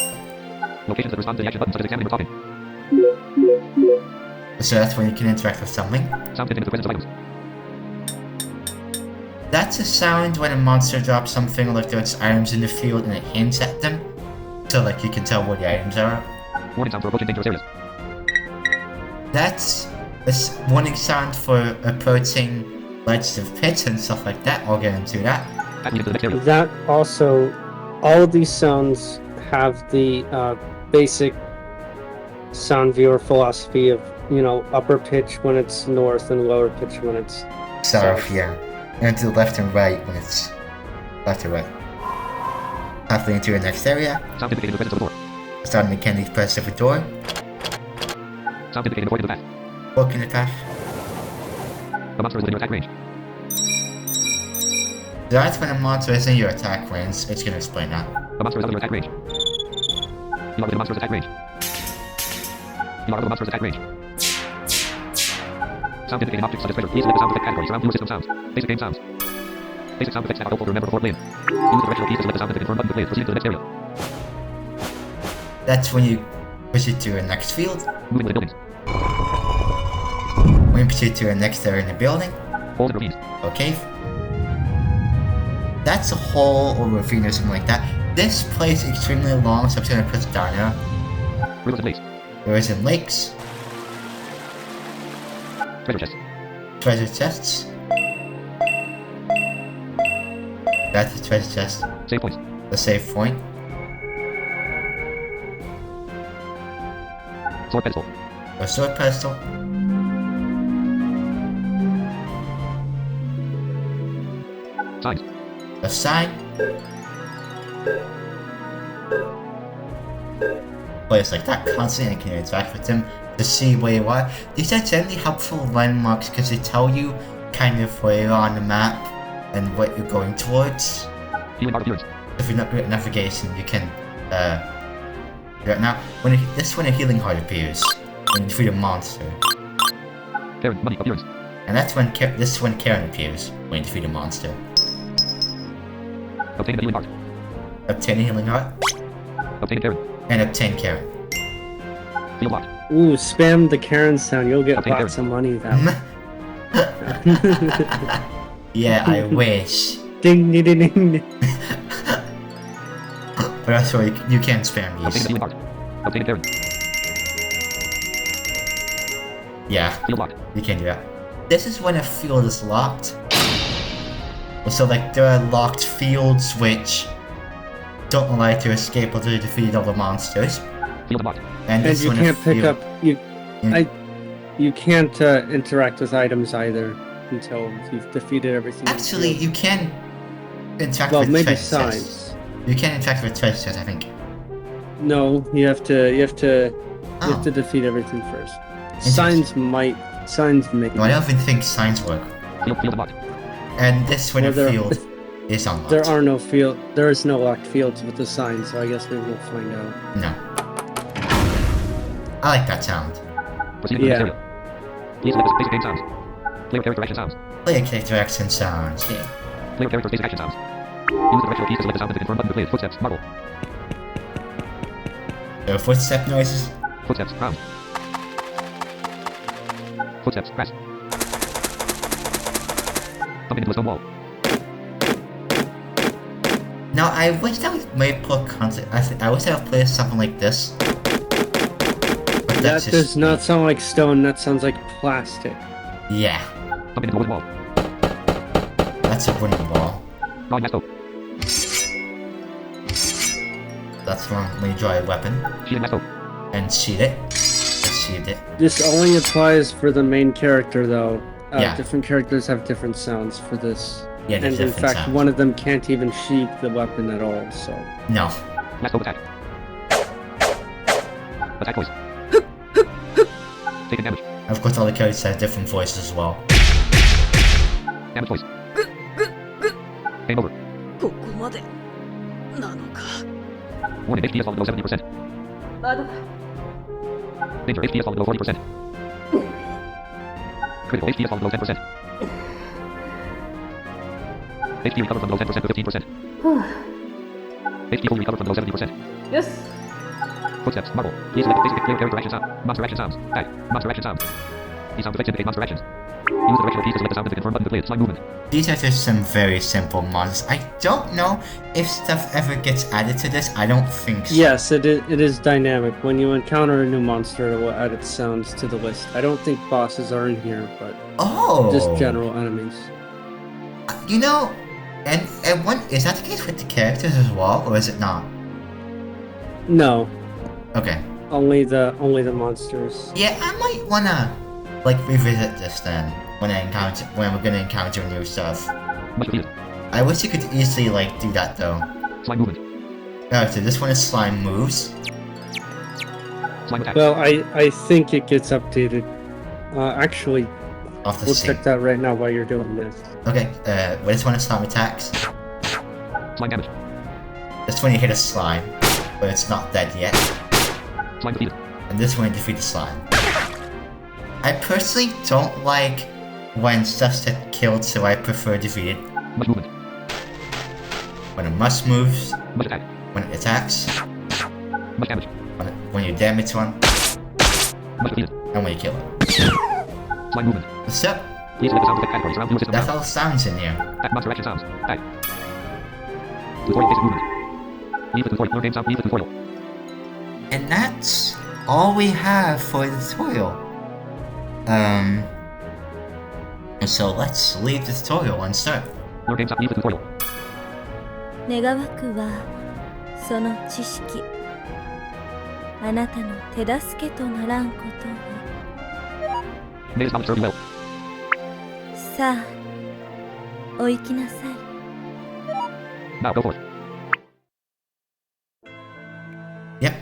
[SPEAKER 4] Locations that respond to the action button such as examining or talking.
[SPEAKER 1] So that's when you can interact with something.
[SPEAKER 4] Sound in the presence of items.
[SPEAKER 1] That's a sound when a monster drops something like there's items in the field and it hints at them. So like you can tell where the items are.
[SPEAKER 4] Warning sound for approaching dangerous areas.
[SPEAKER 1] That's a warning sound for approaching ledges of pits and stuff like that. I'll get into that.
[SPEAKER 4] Passing into the next area.
[SPEAKER 2] That also, all of these sounds have the basic sound viewer philosophy of, upper pitch when it's north and lower pitch when it's
[SPEAKER 1] South, yeah. And to the left and right when it's left and right. Halfway into the next area.
[SPEAKER 4] Sound indicating the presence of the door.
[SPEAKER 1] Start mechanics press of a door.
[SPEAKER 4] Sound indicating the door to the path.
[SPEAKER 1] Walk in the path.
[SPEAKER 4] The monster is within your attack range.
[SPEAKER 1] That's when a monster is in your attack range. It's gonna explain that.
[SPEAKER 4] The monster is out of your attack range. You are within the monster's attack range. You are out of the monster's attack range. Sound indicating objects such as treasure. Please select the sound effect category. Surround viewer system sounds. Basic game sounds. Basic sound effects that are helpful to remember before playing. Use the directional keys to select the sound and the confirm button to play it. Proceeding to the next area.
[SPEAKER 1] That's when you proceed to your next field.
[SPEAKER 4] Moving to the buildings.
[SPEAKER 1] When you proceed to your next area in the building.
[SPEAKER 4] Holes and ravines.
[SPEAKER 1] Or cave. That's a hole or ravine or something like that. This plays extremely long, so I'm just gonna press down now.
[SPEAKER 4] Rivers and lakes.
[SPEAKER 1] Rivers and lakes.
[SPEAKER 4] Treasure chest.
[SPEAKER 1] Treasure chests. That's the treasure chest.
[SPEAKER 4] Save points.
[SPEAKER 1] The save point.
[SPEAKER 4] Sword pedestal.
[SPEAKER 1] A sword pedestal.
[SPEAKER 4] Signs.
[SPEAKER 1] A sign. Players like that constantly can interact with them to see where you are. These are generally helpful landmarks because they tell you kind of where you are on the map and what you're going towards.
[SPEAKER 4] Healing bar appearance.
[SPEAKER 1] If you're not good at navigation, you can right now this is when a healing heart appears when you defeat a monster.
[SPEAKER 4] Karen, money appearance.
[SPEAKER 1] And that's when this is when Karen appears when you defeat a monster.
[SPEAKER 4] Obtain the healing heart.
[SPEAKER 1] Obtain a healing heart
[SPEAKER 4] Obtain Karen.
[SPEAKER 1] and obtain Karen.
[SPEAKER 4] Field locked.
[SPEAKER 2] Ooh, spam the Karen sound. You'll get
[SPEAKER 4] Okay,
[SPEAKER 2] lots of money that way.
[SPEAKER 1] Yeah, I wish.
[SPEAKER 2] Ding ding ding ding. Ding.
[SPEAKER 1] But also you can spam
[SPEAKER 4] Obtain the
[SPEAKER 1] these.
[SPEAKER 4] healing heart. Obtain Karen.
[SPEAKER 1] Yeah,
[SPEAKER 4] Field locked.
[SPEAKER 1] you can do that. This is when a field is locked. So like there are locked fields which don't allow you to escape until you defeat all the monsters.
[SPEAKER 4] Field unlocked.
[SPEAKER 1] And
[SPEAKER 2] And
[SPEAKER 1] this is
[SPEAKER 2] you
[SPEAKER 1] when
[SPEAKER 2] can't
[SPEAKER 1] a
[SPEAKER 2] pick
[SPEAKER 1] field,
[SPEAKER 2] up you can't interact with items either until you've defeated everything. in the
[SPEAKER 1] Actually,
[SPEAKER 2] field.
[SPEAKER 1] you can interact
[SPEAKER 2] well,
[SPEAKER 1] with
[SPEAKER 2] maybe
[SPEAKER 1] treasure chests.
[SPEAKER 2] signs.
[SPEAKER 1] You can interact with treasure chests, I think.
[SPEAKER 2] No, you have to
[SPEAKER 1] Oh,
[SPEAKER 2] defeat everything first. Signs maybe.
[SPEAKER 1] no, I don't even think signs work.
[SPEAKER 4] Field unlocked.
[SPEAKER 1] And this when
[SPEAKER 2] Well,
[SPEAKER 1] a
[SPEAKER 2] there-
[SPEAKER 1] field is unlocked.
[SPEAKER 2] There is no locked fields with the signs, so I guess maybe we'll find out.
[SPEAKER 1] No. I like that sound.
[SPEAKER 4] Proceeding
[SPEAKER 2] Yeah.
[SPEAKER 4] to this area. Please select the basic game sounds. Player character action sounds.
[SPEAKER 1] Player character action sounds. Yeah.
[SPEAKER 4] Player character basic action sounds. Use the directional keys to select the sound and to confirm button to play it. Footsteps. Marble.
[SPEAKER 1] There are footstep noises.
[SPEAKER 4] Footsteps. Ground. Footsteps. Grass. Bumping into a stone wall.
[SPEAKER 1] Now I wish that was may put concept. I wish I would play something like this. But
[SPEAKER 2] That
[SPEAKER 1] that's
[SPEAKER 2] does
[SPEAKER 1] just
[SPEAKER 2] not sound like stone. That sounds like plastic.
[SPEAKER 1] yeah.
[SPEAKER 4] Bumping into a wooden wall.
[SPEAKER 1] That's a wooden wall.
[SPEAKER 4] Drawing mask.
[SPEAKER 1] That's when you draw a weapon
[SPEAKER 4] Sheathing mask.
[SPEAKER 1] and sheath it. Just sheathed it.
[SPEAKER 2] This only applies for the main character, though.
[SPEAKER 1] Yeah.
[SPEAKER 2] Different characters have different sounds for this.
[SPEAKER 1] Yeah,
[SPEAKER 2] And
[SPEAKER 1] there's
[SPEAKER 2] in
[SPEAKER 1] different
[SPEAKER 2] fact,
[SPEAKER 1] sounds.
[SPEAKER 2] one of them can't even sheath the weapon at all, so.
[SPEAKER 1] No.
[SPEAKER 4] Mask attack. Attack voice. Taking damage.
[SPEAKER 1] Of course, all the characters have different voices as well.
[SPEAKER 4] Damage voice. Game over.
[SPEAKER 5] ここまでなのか
[SPEAKER 4] Warning, HP is falling below 70%.
[SPEAKER 5] まだ
[SPEAKER 4] Danger, HP is falling below 40%. Critical, HP is falling below 10%. HP recovered from below 10% to 15%.
[SPEAKER 5] ふう
[SPEAKER 4] HP fully recovered from below 70%.
[SPEAKER 5] よし
[SPEAKER 4] Footsteps, marble. Please select basic player character action sound. Monster action sounds. Tag. Monster action sounds. These sounds effects indicate monster actions. Use the directional keys to select the sound and the confirm button to play it. Slime movement.
[SPEAKER 1] These are just some very simple monsters. I don't know if stuff ever gets added to this. I don't think so.
[SPEAKER 2] Yes, it is dynamic. When you encounter a new monster, it will add its sounds to the list. I don't think bosses are in here, but
[SPEAKER 1] Oh.
[SPEAKER 2] just general enemies.
[SPEAKER 1] You know, and one is that the case with the characters as well, or is it not?
[SPEAKER 2] No,
[SPEAKER 1] Okay.
[SPEAKER 2] only the monsters.
[SPEAKER 1] Yeah, I might wanna like revisit this then when we're gonna encounter new stuff.
[SPEAKER 4] Much defeated.
[SPEAKER 1] I wish you could easily like do that though.
[SPEAKER 4] Slime movement.
[SPEAKER 1] Alright, so this one is slime moves.
[SPEAKER 4] Slime attack.
[SPEAKER 2] Well, I think it gets updated. Actually,
[SPEAKER 1] Off the
[SPEAKER 2] we'll
[SPEAKER 1] scene.
[SPEAKER 2] check that right now while you're doing this.
[SPEAKER 1] Okay, this one is slime attacks.
[SPEAKER 4] Slime damage.
[SPEAKER 1] This one you hit a slime, but it's not dead yet.
[SPEAKER 4] Slime defeated.
[SPEAKER 1] And this one you defeat the slime. I personally don't like when stuff's get killed, so I prefer defeated.
[SPEAKER 4] Much movement.
[SPEAKER 1] When a must moves,
[SPEAKER 4] Much attack.
[SPEAKER 1] when it attacks,
[SPEAKER 4] Much damage.
[SPEAKER 1] when you damage one,
[SPEAKER 4] Much defeated.
[SPEAKER 1] and when you kill it.
[SPEAKER 4] Slime movement.
[SPEAKER 1] So,
[SPEAKER 4] Please select the sound effect categories around the system.
[SPEAKER 1] that's all the sounds in here.
[SPEAKER 4] Tag. Monster action sounds. Tag. Tutorial basic movement. Leave the tutorial. Learn game sound. Leave the tutorial.
[SPEAKER 1] And that's all we have for the tutorial. So let's leave the tutorial and start.
[SPEAKER 4] Your game stop leave the tutorial.
[SPEAKER 3] 願わくはその知識あなたの手助けとならんことを
[SPEAKER 4] May his knowledge serve you well.
[SPEAKER 3] さあお行きなさい
[SPEAKER 4] Now go forth.
[SPEAKER 1] Yep.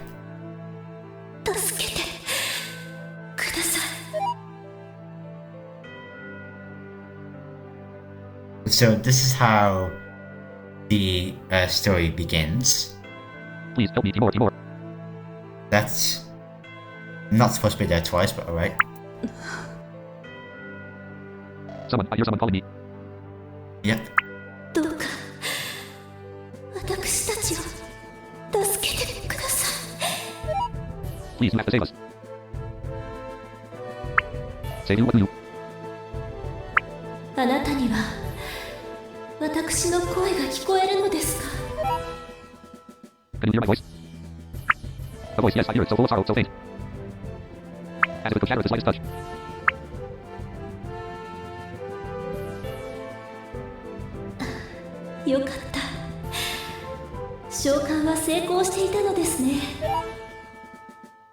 [SPEAKER 3] 助けてください
[SPEAKER 1] So this is how the story begins.
[SPEAKER 4] Please help me, Timor.
[SPEAKER 1] That's not supposed to be there twice, but alright.
[SPEAKER 4] Someone, I hear someone calling me.
[SPEAKER 1] Yep.
[SPEAKER 3] どうか私たちを助けてください
[SPEAKER 4] Please, you have to save us. Save you, what do you?
[SPEAKER 3] あなたには私の声が聞こえるのですか
[SPEAKER 4] Can you hear my voice? A voice, yes, I hear it, so full of sorrow, so faint. As if it could shatter with the slightest touch.
[SPEAKER 3] よかった召喚は成功していたのですね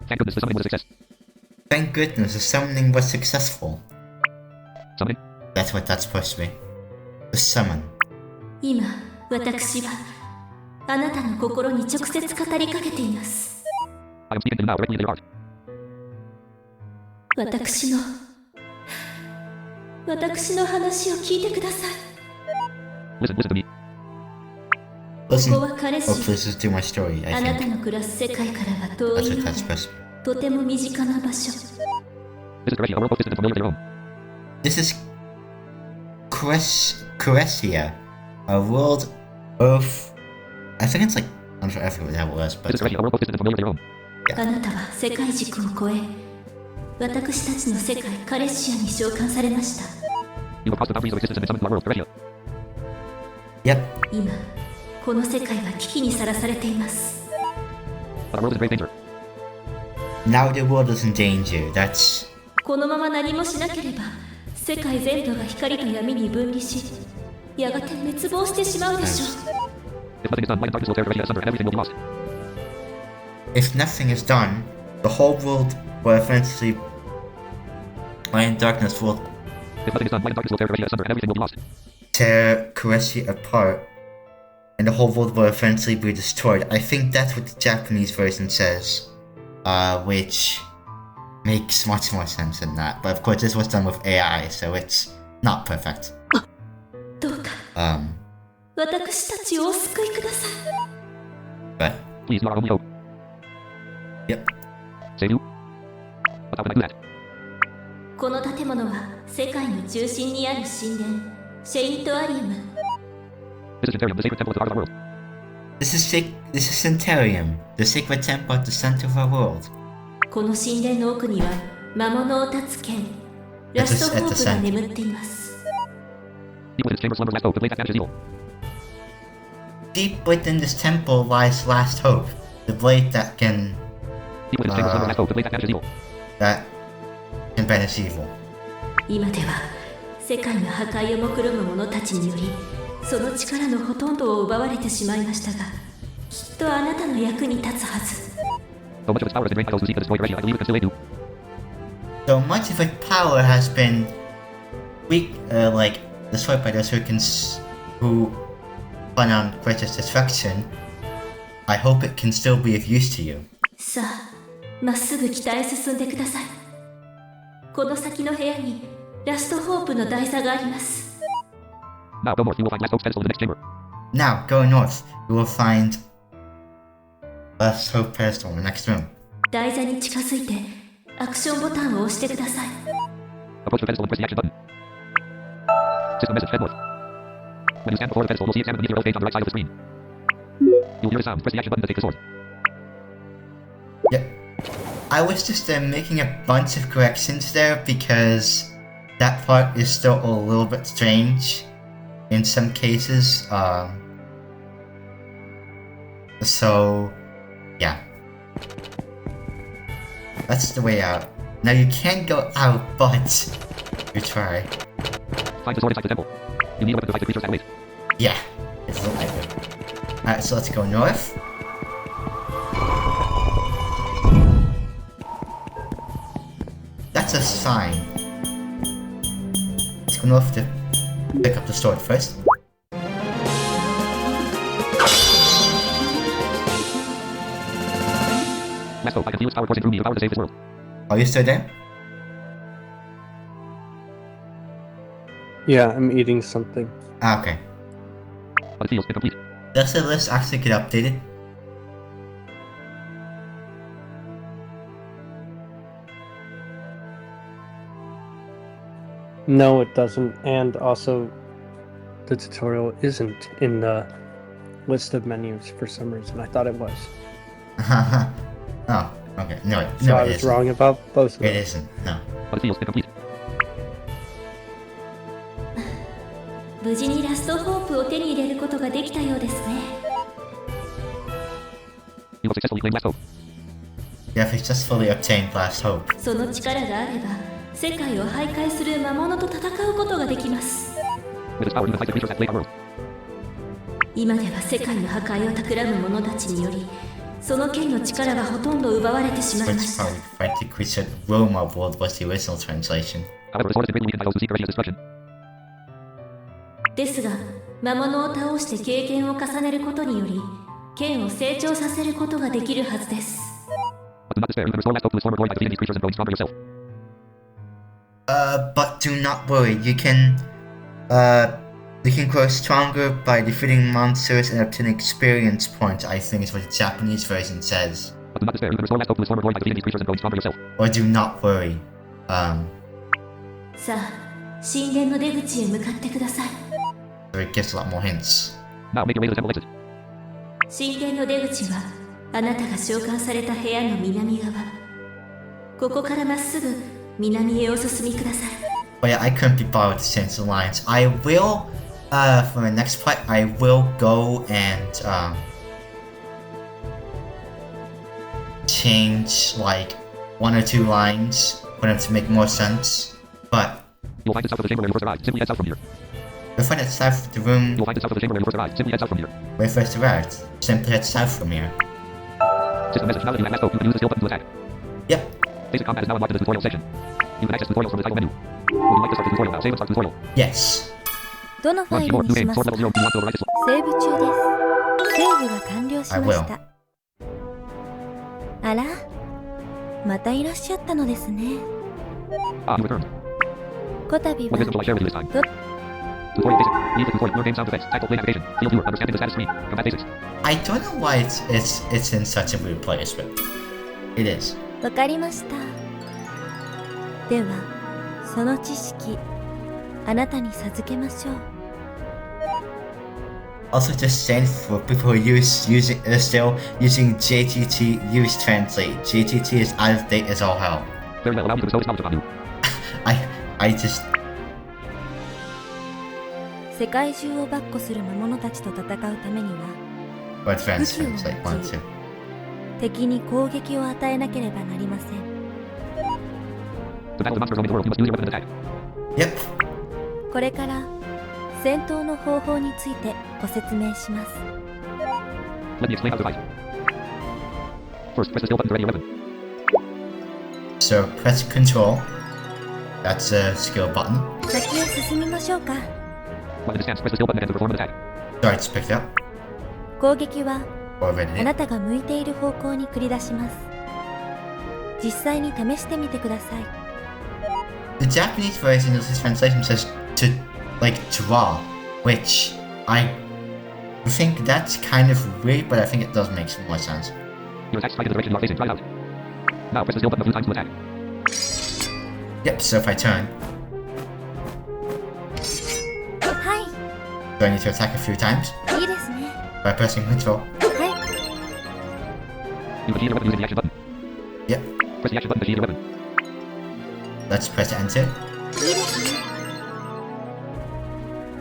[SPEAKER 4] Thank goodness the summoning was a success.
[SPEAKER 1] Thank goodness the summoning was successful.
[SPEAKER 4] Summoning?
[SPEAKER 1] That's what that's supposed to be. The summon.
[SPEAKER 3] 今私はあなたの心に直接語りかけています
[SPEAKER 4] I am speaking to you now directly into your heart.
[SPEAKER 3] 私の話を聞いてください
[SPEAKER 4] Listen to me.
[SPEAKER 3] こ
[SPEAKER 1] Listen.
[SPEAKER 3] こは彼
[SPEAKER 1] Oh,
[SPEAKER 3] 氏
[SPEAKER 1] please just do my story,
[SPEAKER 3] あ
[SPEAKER 1] I
[SPEAKER 3] なた
[SPEAKER 1] think.
[SPEAKER 3] の暮らす世界からは遠
[SPEAKER 1] That's
[SPEAKER 3] い
[SPEAKER 1] what
[SPEAKER 3] よう
[SPEAKER 1] that's
[SPEAKER 3] で
[SPEAKER 1] supposed to be.
[SPEAKER 3] とても身近な場所
[SPEAKER 4] This is Grecia, a world both distant and familiar to your own.
[SPEAKER 1] This is Crecia, a world of... I think it's like... I'm sorry, I forget what the hell it was,
[SPEAKER 4] This
[SPEAKER 1] but...
[SPEAKER 4] is Grecia, a world both distant and familiar to your own.
[SPEAKER 3] あなたは世界軸を超え私たちの世界カレシアに召喚されました
[SPEAKER 4] You have crossed the boundaries of existence and been summoned to our world, Grecia.
[SPEAKER 1] Yep.
[SPEAKER 3] 今この世界は危機にさらされています
[SPEAKER 4] But our world is in great danger.
[SPEAKER 1] Now the world is in danger. That's...
[SPEAKER 3] このまま何もしなければ世界全土が光と闇に分離しやがて滅亡してしまうでしょう
[SPEAKER 4] If nothing is done, light and darkness will tear Grecia asunder and everything will be lost.
[SPEAKER 1] If nothing is done, the whole world will eventually... Light and darkness will
[SPEAKER 4] If nothing is done, light and darkness will tear Grecia asunder and everything will be lost.
[SPEAKER 1] tear Crecia apart, and the whole world will eventually be destroyed. I think that's what the Japanese version says, which makes much more sense than that. But of course, this was done with AI, so it's not perfect.
[SPEAKER 3] どうか 私たちをお救いください
[SPEAKER 1] But
[SPEAKER 4] Please, you are our only hope.
[SPEAKER 1] yep,
[SPEAKER 4] Save you? But how can I do that?
[SPEAKER 3] この建物は世界の中心にある神殿シェイントアリウム
[SPEAKER 4] This is Centurion, the sacred temple at the heart of our world.
[SPEAKER 1] this is Centurium, the sacred temple at the center of our world.
[SPEAKER 3] この神殿の奥には魔物を断つ剣ラストホープが眠っています
[SPEAKER 4] Deep within its chamber slumbers last hope, the blade that banishes evil.
[SPEAKER 1] Deep within this temple lies last hope, the blade that can
[SPEAKER 4] Deep within its chamber slumbers last hope, the blade that banishes evil.
[SPEAKER 1] banish evil.
[SPEAKER 3] 今では世界の破壊を目論む者たちによりその力のほとんどを奪われてしまいましたがきっとあなたの役に立つはず
[SPEAKER 4] So much of its power has been drained by those who seek to destroy Grecia. I believe it can still aid you.
[SPEAKER 1] So much of its power has been destroyed by those who plan on Grecia's destruction. I hope it can still be of use to you.
[SPEAKER 3] さあまっすぐ北へ進んでくださいこの先の部屋にラストホープの台座があります
[SPEAKER 4] Now, go north, you will find last hope's pedestal in the next chamber.
[SPEAKER 1] Now, go north. You will find Last Hope pedestal in the next room.
[SPEAKER 3] 台座に近づいてアクションボタンを押してください
[SPEAKER 4] Approach the pedestal and press the action button. System message fed north. When you stand before the pedestal, you'll see examine beneath your old page on the right side of the screen. You'll hear a sound. Press the action button to take the sword.
[SPEAKER 1] Yep. I was just making a bunch of corrections there because that part is still a little bit strange in some cases. So, yeah. That's the way out. Now you can't go out, but you try.
[SPEAKER 4] Find the sword inside the temple. You need a weapon to fight the creatures that wait.
[SPEAKER 1] Yeah, it's the light way. Alright, so let's go north. That's a sign. Let's go north to pick up the sword first.
[SPEAKER 4] Let's go. I can feel its power coursing through me. The power to save this world.
[SPEAKER 1] Are you still there?
[SPEAKER 2] Yeah, I'm eating something.
[SPEAKER 1] Ah, okay.
[SPEAKER 4] But it feels incomplete.
[SPEAKER 1] Does the list actually get updated?
[SPEAKER 2] No, it doesn't. And also, the tutorial isn't in the list of menus for some reason. I thought it was.
[SPEAKER 1] Oh, okay. No,
[SPEAKER 2] So
[SPEAKER 1] no,
[SPEAKER 2] I
[SPEAKER 1] it
[SPEAKER 2] was
[SPEAKER 1] isn't.
[SPEAKER 2] wrong about both of
[SPEAKER 1] It
[SPEAKER 2] them.
[SPEAKER 1] isn't. No.
[SPEAKER 4] But it feels incomplete.
[SPEAKER 3] 無事にラストホープを手に入れることができたようですね。
[SPEAKER 4] You have successfully claimed last hope.
[SPEAKER 1] You have successfully obtained last hope.
[SPEAKER 3] その力があれば、世界を徘徊する魔物と戦うことができます。
[SPEAKER 4] With its power, you can fight the creatures that plague our world.
[SPEAKER 3] 今では世界の破壊を企む者たちにより、その剣の力はほとんど奪われてしまいま
[SPEAKER 1] Which
[SPEAKER 3] した。
[SPEAKER 1] probably fight the creature Roma world was the original translation.
[SPEAKER 4] However, the sword is greatly weakened by those who seek Garcia's destruction.
[SPEAKER 3] ですが、魔物を倒して経験を重ねることにより、剣を成長させることができるはずです。
[SPEAKER 4] But do not despair, you can restore last hope to its former glory by defeating these creatures and growing stronger yourself.
[SPEAKER 1] But do not worry. You can grow stronger by defeating monsters and obtaining experience points. I think is what the Japanese version says.
[SPEAKER 4] But do not despair, you can restore last hope to its former glory by defeating these creatures and growing stronger yourself.
[SPEAKER 1] Or do not worry.
[SPEAKER 3] さあ、神殿の出口へ向かってください。
[SPEAKER 1] So it gives a lot more hints.
[SPEAKER 4] Now make your way to the temple exit.
[SPEAKER 3] 神殿の出口は、あなたが召喚された部屋の南側。ここからまっすぐ南へお進みください。
[SPEAKER 1] But yeah, I couldn't be bothered to change the lines. I will, for the next part, I will go and, change, like, one or two lines for them to make more sense. But,
[SPEAKER 4] You will find it south of the chamber where you first arrived. Simply head south from here.
[SPEAKER 1] you'll find it south of the room
[SPEAKER 4] You will find it south of the chamber where you first arrived. Simply head south from here.
[SPEAKER 1] where I first arrived. Simply head south from here.
[SPEAKER 4] System message. Now that you have last hope, you can use the skill button to attack.
[SPEAKER 1] Yep.
[SPEAKER 4] Basic combat is now unlocked in the tutorial section. You can access tutorials from the title menu. Would you like to start the tutorial now? Save and start the tutorial.
[SPEAKER 1] Yes.
[SPEAKER 3] どのファ
[SPEAKER 4] One
[SPEAKER 3] イ
[SPEAKER 4] keyboard,
[SPEAKER 3] ルに
[SPEAKER 4] new
[SPEAKER 3] し
[SPEAKER 4] game,
[SPEAKER 3] ますか？
[SPEAKER 4] sword level 0. Do you want to overwrite this?
[SPEAKER 3] セーブ中です。セーブが完了しま
[SPEAKER 1] I
[SPEAKER 3] し
[SPEAKER 1] will.
[SPEAKER 3] た。あら、またいらっしゃったのですね。
[SPEAKER 4] Ah, you returned.
[SPEAKER 3] こたび
[SPEAKER 4] What
[SPEAKER 3] は
[SPEAKER 4] wisdom shall I share with you this time?
[SPEAKER 3] Good.
[SPEAKER 4] Tutorial basic. Leave the tutorial. Learn game sound effects. Tactile play navigation. Field viewer. Understanding the status screen. Combat basics.
[SPEAKER 1] I don't know why it's in such a weird place, but it is.
[SPEAKER 3] わかりました。では、その知識、あなたに授けましょう。
[SPEAKER 1] Also, just saying for people who still using JTT, use translate. JTT is out of date as all hell.
[SPEAKER 4] Very well. Allow me to bestow this knowledge upon you.
[SPEAKER 1] I just
[SPEAKER 3] 世界中を跋扈する魔物たちと戦うためには、
[SPEAKER 1] what friends translate one two.
[SPEAKER 3] 敵に攻撃を与えなければなりません。
[SPEAKER 4] To battle the monsters roaming the world, you must use your weapon and attack.
[SPEAKER 1] Yep.
[SPEAKER 3] これから戦闘の方法についてご説明します。
[SPEAKER 4] Let me explain how to fight. First, press the skill button to ready your weapon.
[SPEAKER 1] So press Control. That's a skill button.
[SPEAKER 3] 先へ進みましょうか。
[SPEAKER 4] While in the stance, press the skill button and perform an attack.
[SPEAKER 1] Sorry, it's picked up
[SPEAKER 3] 攻撃は
[SPEAKER 1] already.
[SPEAKER 3] あなたが向いている方向に繰り出します。実際に試してみてください。
[SPEAKER 1] The Japanese version of this translation says to like draw, which I think that's kind of weird, but I think it does make some more sense.
[SPEAKER 4] Your attack strike in the direction you are facing. Try it out. Now press the skill button a few times to attack.
[SPEAKER 1] Yep. So if I turn,
[SPEAKER 3] は
[SPEAKER 1] do I need to attack a few times
[SPEAKER 3] い、いいですね。
[SPEAKER 1] by pressing Control?
[SPEAKER 3] は
[SPEAKER 4] You can key your weapon using the action button.
[SPEAKER 1] Yep.
[SPEAKER 4] Press the action button to key your weapon.
[SPEAKER 1] Let's press Enter.
[SPEAKER 3] い、いいですね。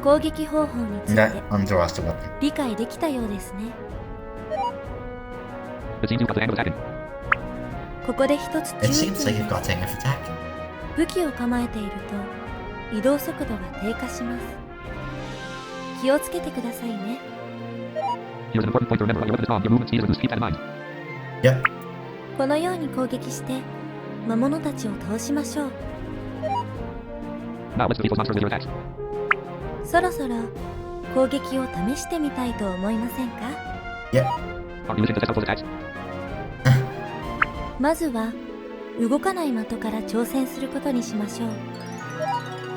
[SPEAKER 3] 攻撃方法につい
[SPEAKER 1] And
[SPEAKER 3] て
[SPEAKER 1] that undraws the weapon.
[SPEAKER 3] 理解できたようですね。
[SPEAKER 4] It seems you got the hang of attacking.
[SPEAKER 3] ここで一つ
[SPEAKER 1] It
[SPEAKER 3] 注意
[SPEAKER 1] seems like
[SPEAKER 3] 点
[SPEAKER 1] you've
[SPEAKER 3] で
[SPEAKER 1] got
[SPEAKER 3] す。
[SPEAKER 1] Tank of Attack.
[SPEAKER 3] 武器を構えていると移動速度が低下します。気をつけてくださいね。
[SPEAKER 4] Here's an important point to remember. On your weapon is strong, your movement speed is reduced. Keep that in mind.
[SPEAKER 1] Yep.
[SPEAKER 3] このように攻撃して魔物たちを倒しましょう。
[SPEAKER 4] Now let's defeat those monsters with your attacks.
[SPEAKER 3] そろそろ攻撃を試してみたいと思いませんか？
[SPEAKER 1] Yep.
[SPEAKER 4] Are you wishing to test out those attacks?
[SPEAKER 3] まずは動かない的から挑戦することにしましょう。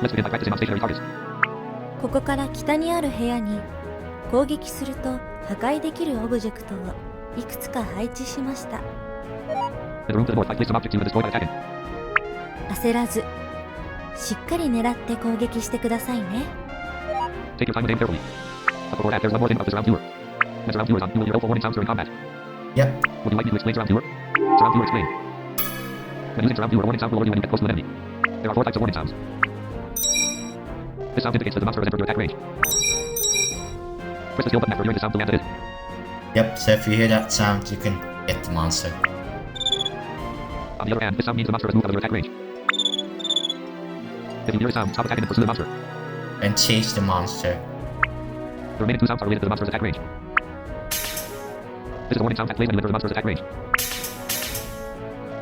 [SPEAKER 4] Let's begin by practicing on stationary targets.
[SPEAKER 3] ここから北にある部屋に攻撃すると破壊できるオブジェクトをいくつか配置しました。
[SPEAKER 4] In the room to the north, I placed some objects you can destroy by attacking.
[SPEAKER 3] 焦らずしっかり狙って攻撃してくださいね。
[SPEAKER 4] Take your time and aim carefully. But before that, there's one more thing about the surround viewer. When surround viewer is on, you will hear vocal warning sounds during combat.
[SPEAKER 1] Yep.
[SPEAKER 4] Would you like me to explain surround viewer? Surround viewer explain. When using surround viewer, a warning sound will alert you when you get close to an enemy. There are 4 types of warning sounds. This sound indicates that the monster has entered your attack range. Press the skill button after hearing the sound to land that is.
[SPEAKER 1] Yep. So if you hear that sound, you can hit the monster.
[SPEAKER 4] On the other hand, this sound means the monster has moved out of your attack range. If you hear a sound, stop attacking and pursue the monster.
[SPEAKER 1] And chase the monster.
[SPEAKER 4] The remaining 2 sounds are related to the monster's attack range. This is a warning sound that plays when you enter the monster's attack range.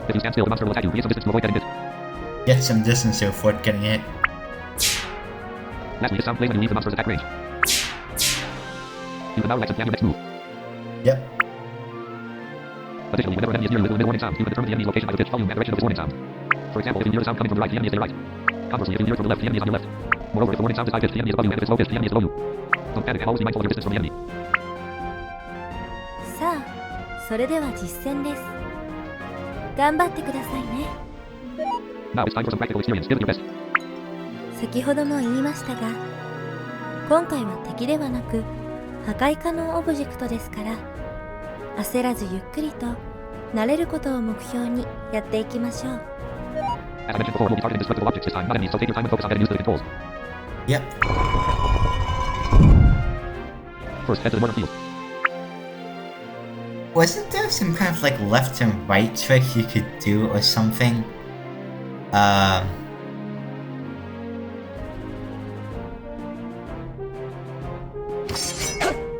[SPEAKER 4] If you stand still, the monster will attack you. Gain some distance to avoid getting hit.
[SPEAKER 1] Get some distance to avoid getting hit.
[SPEAKER 4] Lastly, this sound plays when you leave the monster's attack range. You can now relax and plan your next move.
[SPEAKER 1] Yep.
[SPEAKER 4] Additionally, whenever an enemy is near you, it will emit a warning sound. You can determine the enemy's location by the pitch, volume, and direction of this warning sound. For example, if you hear the sound coming from the right, the enemy is to your right. Conversely, if you hear it from the left, the enemy is on your left. Moreover, if the warning sound is high pitched, the enemy is above you, and if it's low pitched, the enemy is below you. Don't panic and always be mindful of your distance from the enemy.
[SPEAKER 3] さあ、それでは実践です。頑張ってくださいね。
[SPEAKER 4] Now it's time for some practical experience. Give it your best.
[SPEAKER 3] 先ほども言いましたが、今回は敵ではなく破壊可能オブジェクトですから、焦らずゆっくりと慣れることを目標にやっていきましょう。
[SPEAKER 4] As I mentioned before, we'll be targeting destructible objects this time, not enemies, so take your time and focus on getting used to the controls.
[SPEAKER 1] Yep.
[SPEAKER 4] First, head to the northern field.
[SPEAKER 1] Wasn't there some kind of like left and right trick you could do or something?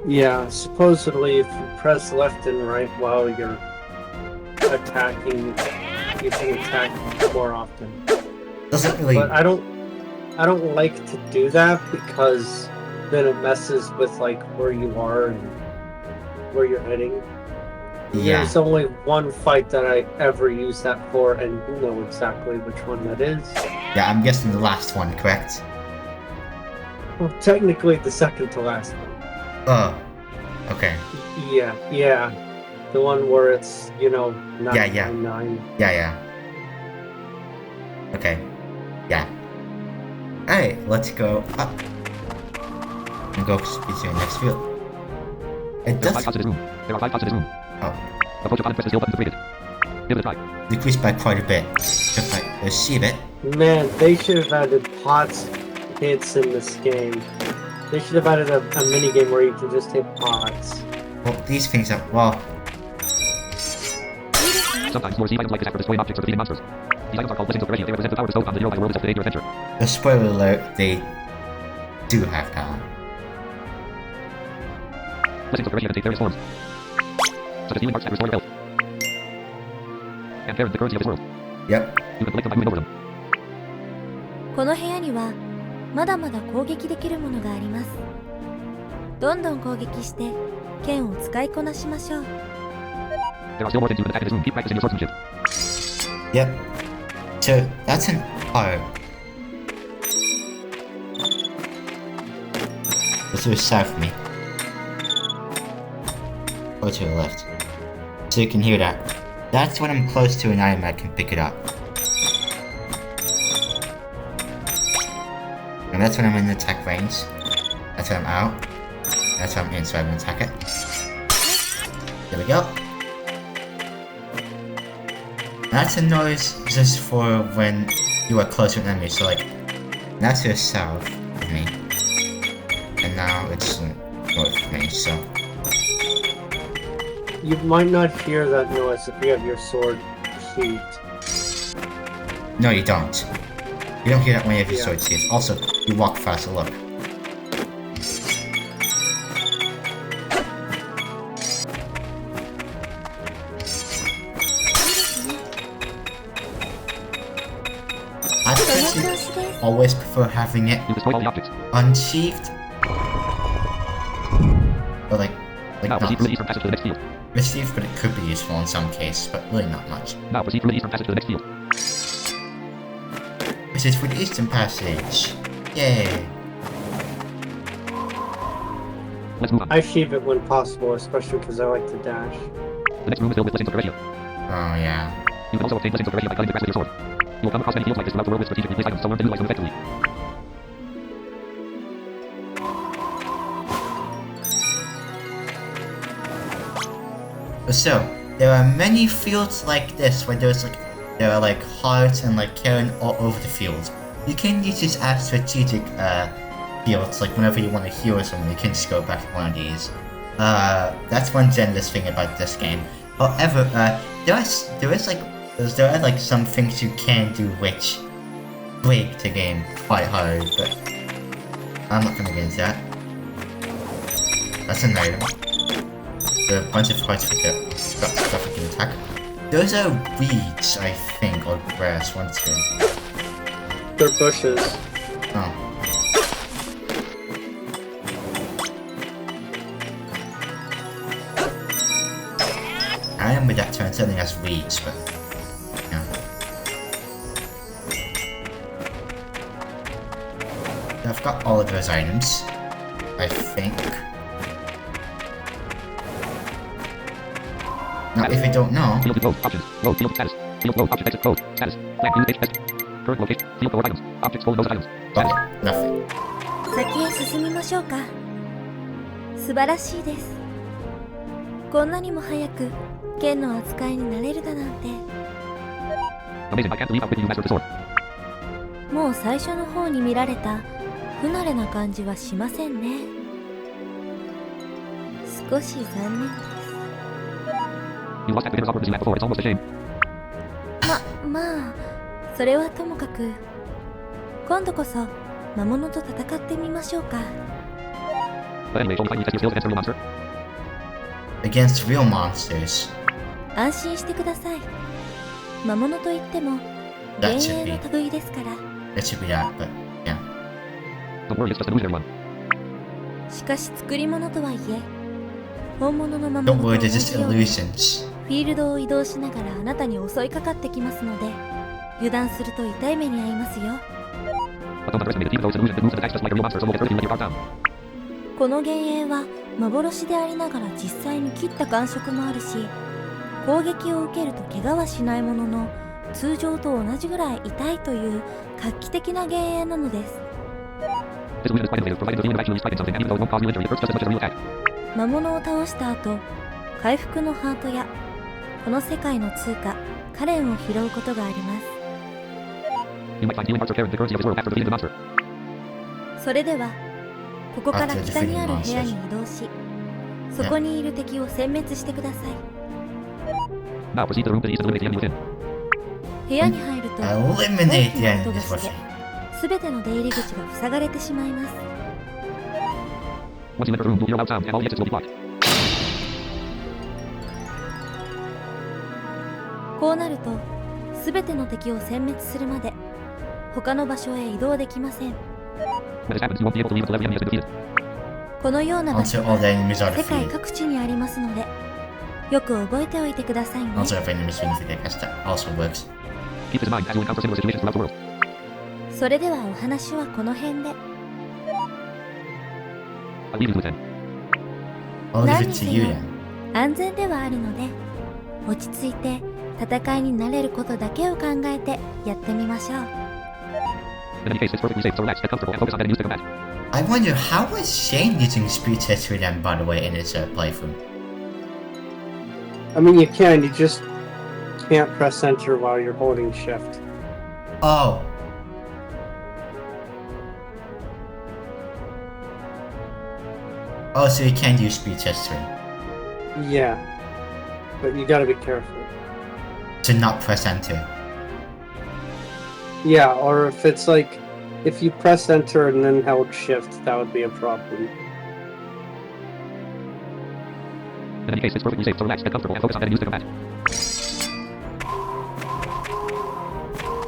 [SPEAKER 2] Yeah, supposedly if you press left and right while you're attacking, you can attack more often.
[SPEAKER 1] Doesn't really.
[SPEAKER 2] But I don't like to do that because then it messes with like where you are and where you're heading.
[SPEAKER 1] Yeah.
[SPEAKER 2] There's only one fight that I ever use that for, and you know exactly which one that is.
[SPEAKER 1] Yeah, I'm guessing the last one, correct?
[SPEAKER 2] Well, technically the second to last one.
[SPEAKER 1] Oh. Okay.
[SPEAKER 2] Yeah. The one where it's, 999.
[SPEAKER 1] Yeah. Okay. Yeah. Alright, let's go up. And go to the next field. It
[SPEAKER 4] There are 5
[SPEAKER 1] does
[SPEAKER 4] pods in this room. There are 5 pods in this room. Approach upon and press the skill button to create it. Give it a try.
[SPEAKER 1] decrease by quite a bit. If I receive it.
[SPEAKER 2] Man, they should have added pots hits in this game. They should have added a mini game where you can just hit pots.
[SPEAKER 1] Well, these things are. Well,
[SPEAKER 4] Sometimes you will receive items like this after destroying objects or defeating monsters. These items are called blessings of Theracia. They represent the power bestowed on the hero by the world itself to aid your adventure.
[SPEAKER 1] the spoiler alert, they do have power.
[SPEAKER 4] Blessings of Theracia can take various forms, such as healing hearts that restore your health. And Karen, the currency of this world.
[SPEAKER 1] Yep.
[SPEAKER 4] You can collect them by moving over them.
[SPEAKER 3] この部屋にはまだまだ攻撃できるものがあります。どんどん攻撃して剣を使いこなしましょう。
[SPEAKER 4] There are still more things you can attack in this room. Keep practicing your swordsmanship.
[SPEAKER 1] Yep. So that's an art. This is south of me. Or to the left. So you can hear that. That's when I'm close to an item I can pick it up. And that's when I'm in the attack range. That's when I'm out. That's when I'm in, so I can attack it. There we go. That's a noise just for when you are close to an enemy, so like, that's to the south of me. And now it's north of me, so.
[SPEAKER 2] You might not hear that noise if you have your sword fatigued.
[SPEAKER 1] No, you don't. You don't hear that when you have your
[SPEAKER 2] Yeah.
[SPEAKER 1] sword skills. Also, you walk faster, look. I
[SPEAKER 3] その
[SPEAKER 1] personally
[SPEAKER 3] 調子です。
[SPEAKER 1] always prefer having it
[SPEAKER 4] You destroyed all the objects.
[SPEAKER 1] unsheathed. Or
[SPEAKER 4] Now proceed
[SPEAKER 1] not
[SPEAKER 4] through the eastern passage to the next field.
[SPEAKER 1] received, but it could be useful in some cases, but really not much.
[SPEAKER 4] Now proceed through the eastern passage to the next field.
[SPEAKER 1] This is for the Eastern Passage. Yay!
[SPEAKER 4] Let's move on.
[SPEAKER 2] I sheave it when possible, especially because I like to dash.
[SPEAKER 4] The next room is filled with listings of the radio.
[SPEAKER 1] Oh yeah.
[SPEAKER 4] You can also obtain listings of the radio by cutting the grass with your sword. You will come across many fields like this throughout the world with strategically placed items, so learn to utilize them effectively.
[SPEAKER 1] So, there are many fields like this where there are like hearts and like Karen all over the field. You can use these as strategic fields, like whenever you want to heal someone, you can just go back to one of these. That's one generous thing about this game. However, there are like some things you can do which break the game quite hard, but I'm not gonna get into that. That's an item. There are a bunch of hearts with the stuff you can attack. Those are weeds, I think, or grass, one, two.
[SPEAKER 2] They're bushes.
[SPEAKER 1] Oh. I remember that turn something as weeds, but yeah. I've got all of those items, I think. Now, if you don't know,
[SPEAKER 4] Field code, options, road, field status, field road, object exit code, status, blank use H test, current location, field code items, objects full of those items, status.
[SPEAKER 1] okay, nothing.
[SPEAKER 3] 先へ進みましょうか。素晴らしいです。こんなにも早く剣の扱いになれるだなんて。
[SPEAKER 4] Amazing, I can't believe how quickly you mastered the sword.
[SPEAKER 3] もう最初の方に見られた不慣れな感じはしませんね。少し残念です。
[SPEAKER 4] You lost that beginner's awkwardness you had before, it's almost a shame.
[SPEAKER 3] まあそれはともかく今度こそ魔物と戦ってみましょうか。
[SPEAKER 4] But anyway, only find you test your skills against a real monster.
[SPEAKER 1] Against real monsters.
[SPEAKER 3] 安心してください。魔物といっても
[SPEAKER 1] That
[SPEAKER 3] 幻
[SPEAKER 1] should
[SPEAKER 3] 影
[SPEAKER 1] be.
[SPEAKER 3] の類ですから。
[SPEAKER 1] That should be that, but yeah.
[SPEAKER 4] Don't worry, it's just an illusionary one.
[SPEAKER 3] しかし作り物とはいえ本物の魔
[SPEAKER 1] Don't
[SPEAKER 3] 物と
[SPEAKER 1] worry,
[SPEAKER 3] 同
[SPEAKER 1] they're just
[SPEAKER 3] じように
[SPEAKER 1] illusions.
[SPEAKER 3] フィールドを移動しながらあなたに襲いかかってきますので油断すると痛い目に遭いますよ。
[SPEAKER 4] But don't underestimate it, even though it's an illusion, it moves and attacks just like a real monster, so will get hurt if you let your guard down.
[SPEAKER 3] この幻影は幻でありながら実際に切った感触もあるし攻撃を受けると怪我はしないものの通常と同じぐらい痛いという画期的な幻影なのです。
[SPEAKER 4] This illusion is quite innovative, providing the feeling of actually striking something, and even though it won't cause you injury, it hurts just as much as a real attack.
[SPEAKER 3] 魔物を倒した後回復のハートやこの世界の通貨カレンを拾うことがあります。
[SPEAKER 4] You might find healing hearts or Karen, the currency of this world, after defeating the monster.
[SPEAKER 3] それではここから北にある部屋に移動しそこにいる敵を殲滅してください。
[SPEAKER 4] Now proceed to the room to the east and eliminate the enemy within.
[SPEAKER 3] 部屋に入ると
[SPEAKER 1] Eliminate
[SPEAKER 3] 大き
[SPEAKER 1] the
[SPEAKER 3] な
[SPEAKER 1] enemy
[SPEAKER 3] 音が
[SPEAKER 1] is what
[SPEAKER 3] して全ての出入り口が塞がれてしまいます。
[SPEAKER 4] Once you enter the room, you'll hear a loud sound, and all the exits will be blocked.
[SPEAKER 3] こうなると全ての敵を殲滅するまで他の場所へ移動できません。
[SPEAKER 4] When this happens, you won't be able to leave until every enemy has been defeated.
[SPEAKER 3] このような場所
[SPEAKER 1] until all the
[SPEAKER 3] が
[SPEAKER 1] enemies are
[SPEAKER 3] 世界
[SPEAKER 1] defeated.
[SPEAKER 3] 各地にありますのでよく覚えておいてくださいね。
[SPEAKER 1] Also, if enemies been defeated, that also works.
[SPEAKER 4] Keep this in mind as you encounter similar situations throughout the world.
[SPEAKER 3] それではお話はこの辺で。
[SPEAKER 4] I leave you to it then.
[SPEAKER 1] I'll leave
[SPEAKER 3] 何
[SPEAKER 1] it
[SPEAKER 3] に
[SPEAKER 1] to
[SPEAKER 3] せ
[SPEAKER 1] you
[SPEAKER 3] よ
[SPEAKER 1] then.
[SPEAKER 3] 安全ではあるので落ち着いて戦いになれることだけを考えてやってみましょう。
[SPEAKER 4] In any case, it's perfectly safe, so relax, get comfortable, and focus on getting used to combat.
[SPEAKER 1] I wonder how was Shane using speed test with them, by the way, in his playthrough?
[SPEAKER 2] I mean, you can. You just can't press enter while you're holding shift.
[SPEAKER 1] Oh. Oh, so you can use speed test too.
[SPEAKER 2] Yeah, but you gotta be careful.
[SPEAKER 1] to not press enter.
[SPEAKER 2] Yeah, or if it's like, if you press enter and then held shift, that would be a problem.
[SPEAKER 4] In any case, it's perfectly safe, so relax, get comfortable, and focus on getting used to combat.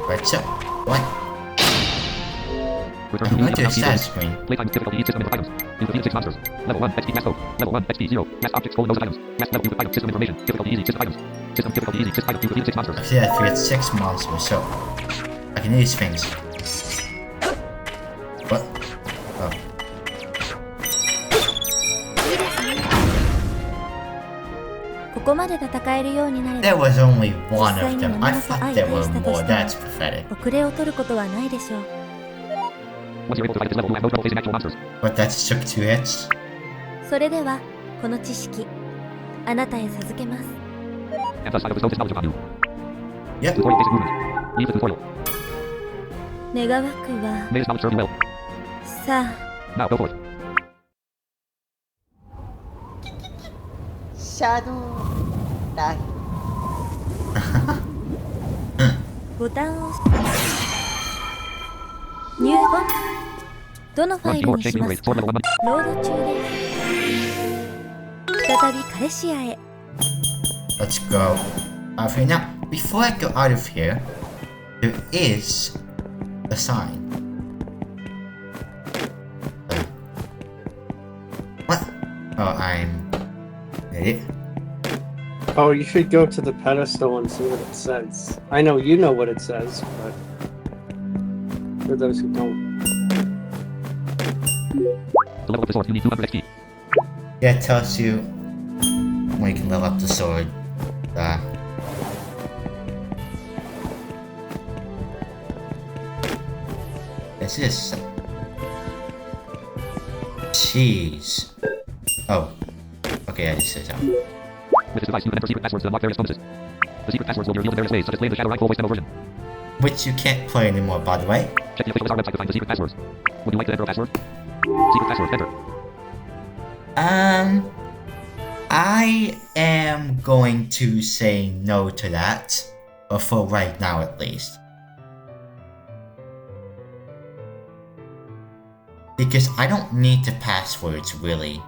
[SPEAKER 1] Right, so, what?
[SPEAKER 4] Return
[SPEAKER 1] I'm
[SPEAKER 4] to
[SPEAKER 1] going
[SPEAKER 4] the
[SPEAKER 1] to a
[SPEAKER 4] key
[SPEAKER 1] status screen.
[SPEAKER 4] Playtime difficulty each system info items. Including 6 monsters. Level 1 XP mass scope. Level 1 XP 0. Mass objects colon those items. Mass level items. System information. Difficulty easy. System items. System difficulty easy. System items. Including 6 monsters.
[SPEAKER 1] Actually, I forget 6 monsters, so I can use things. What? Oh. There was only one of them. I thought there were more. That's pathetic.
[SPEAKER 3] 遅れを取ることはないでしょう。
[SPEAKER 4] Once you're able to fight at this level, you have no trouble facing actual monsters.
[SPEAKER 1] But that took 2 hits.
[SPEAKER 3] それではこの知識あなたへ授けます。
[SPEAKER 4] And thus I have bestowed this knowledge upon you.
[SPEAKER 1] Yep.
[SPEAKER 4] Tutorial basic movement. Leave the tutorial.
[SPEAKER 3] 願わくは
[SPEAKER 4] May this knowledge serve you well.
[SPEAKER 3] さあ
[SPEAKER 4] Now go forth.
[SPEAKER 5] シャドウライン。
[SPEAKER 3] ボタンを押し入本どのファイルにしますか？ロード中です再びカレシアへ。
[SPEAKER 1] Let's go out of here. Now, before I go out of here, there is a sign. What? Oh, I'm an idiot.
[SPEAKER 2] Oh, you should go to the pedestal and see what it says. I know you know what it says, but for those who don't.
[SPEAKER 4] To level up the sword, you need 200 XP.
[SPEAKER 1] Yeah, it tells you when you can level up the sword. This is cheese. Oh, okay, I just said so.
[SPEAKER 4] With this device, you can enter secret passwords to unlock various bonuses. The secret passwords will be revealed in various ways, such as playing the Shadow Rine full voice demo version.
[SPEAKER 1] Which you can't play anymore, by the way.
[SPEAKER 4] Check the official Wizard website to find the secret passwords. Would you like to enter a password? Secret password, enter.
[SPEAKER 1] I am going to say no to that, but for right now at least. Because I don't need the passwords, really.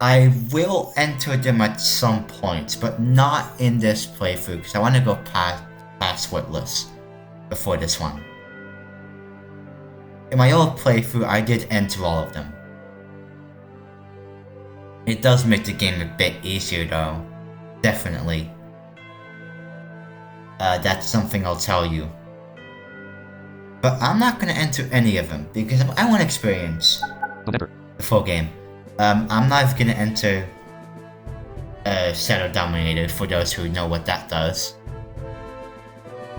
[SPEAKER 1] I will enter them at some point, but not in this playthrough, because I want to go passwordless before this one. In my old playthrough, I did enter all of them. It does make the game a bit easier though. Definitely. That's something I'll tell you. But I'm not gonna enter any of them, because I want to experience the full game. I'm not even gonna enter Shadow Dominator for those who know what that does.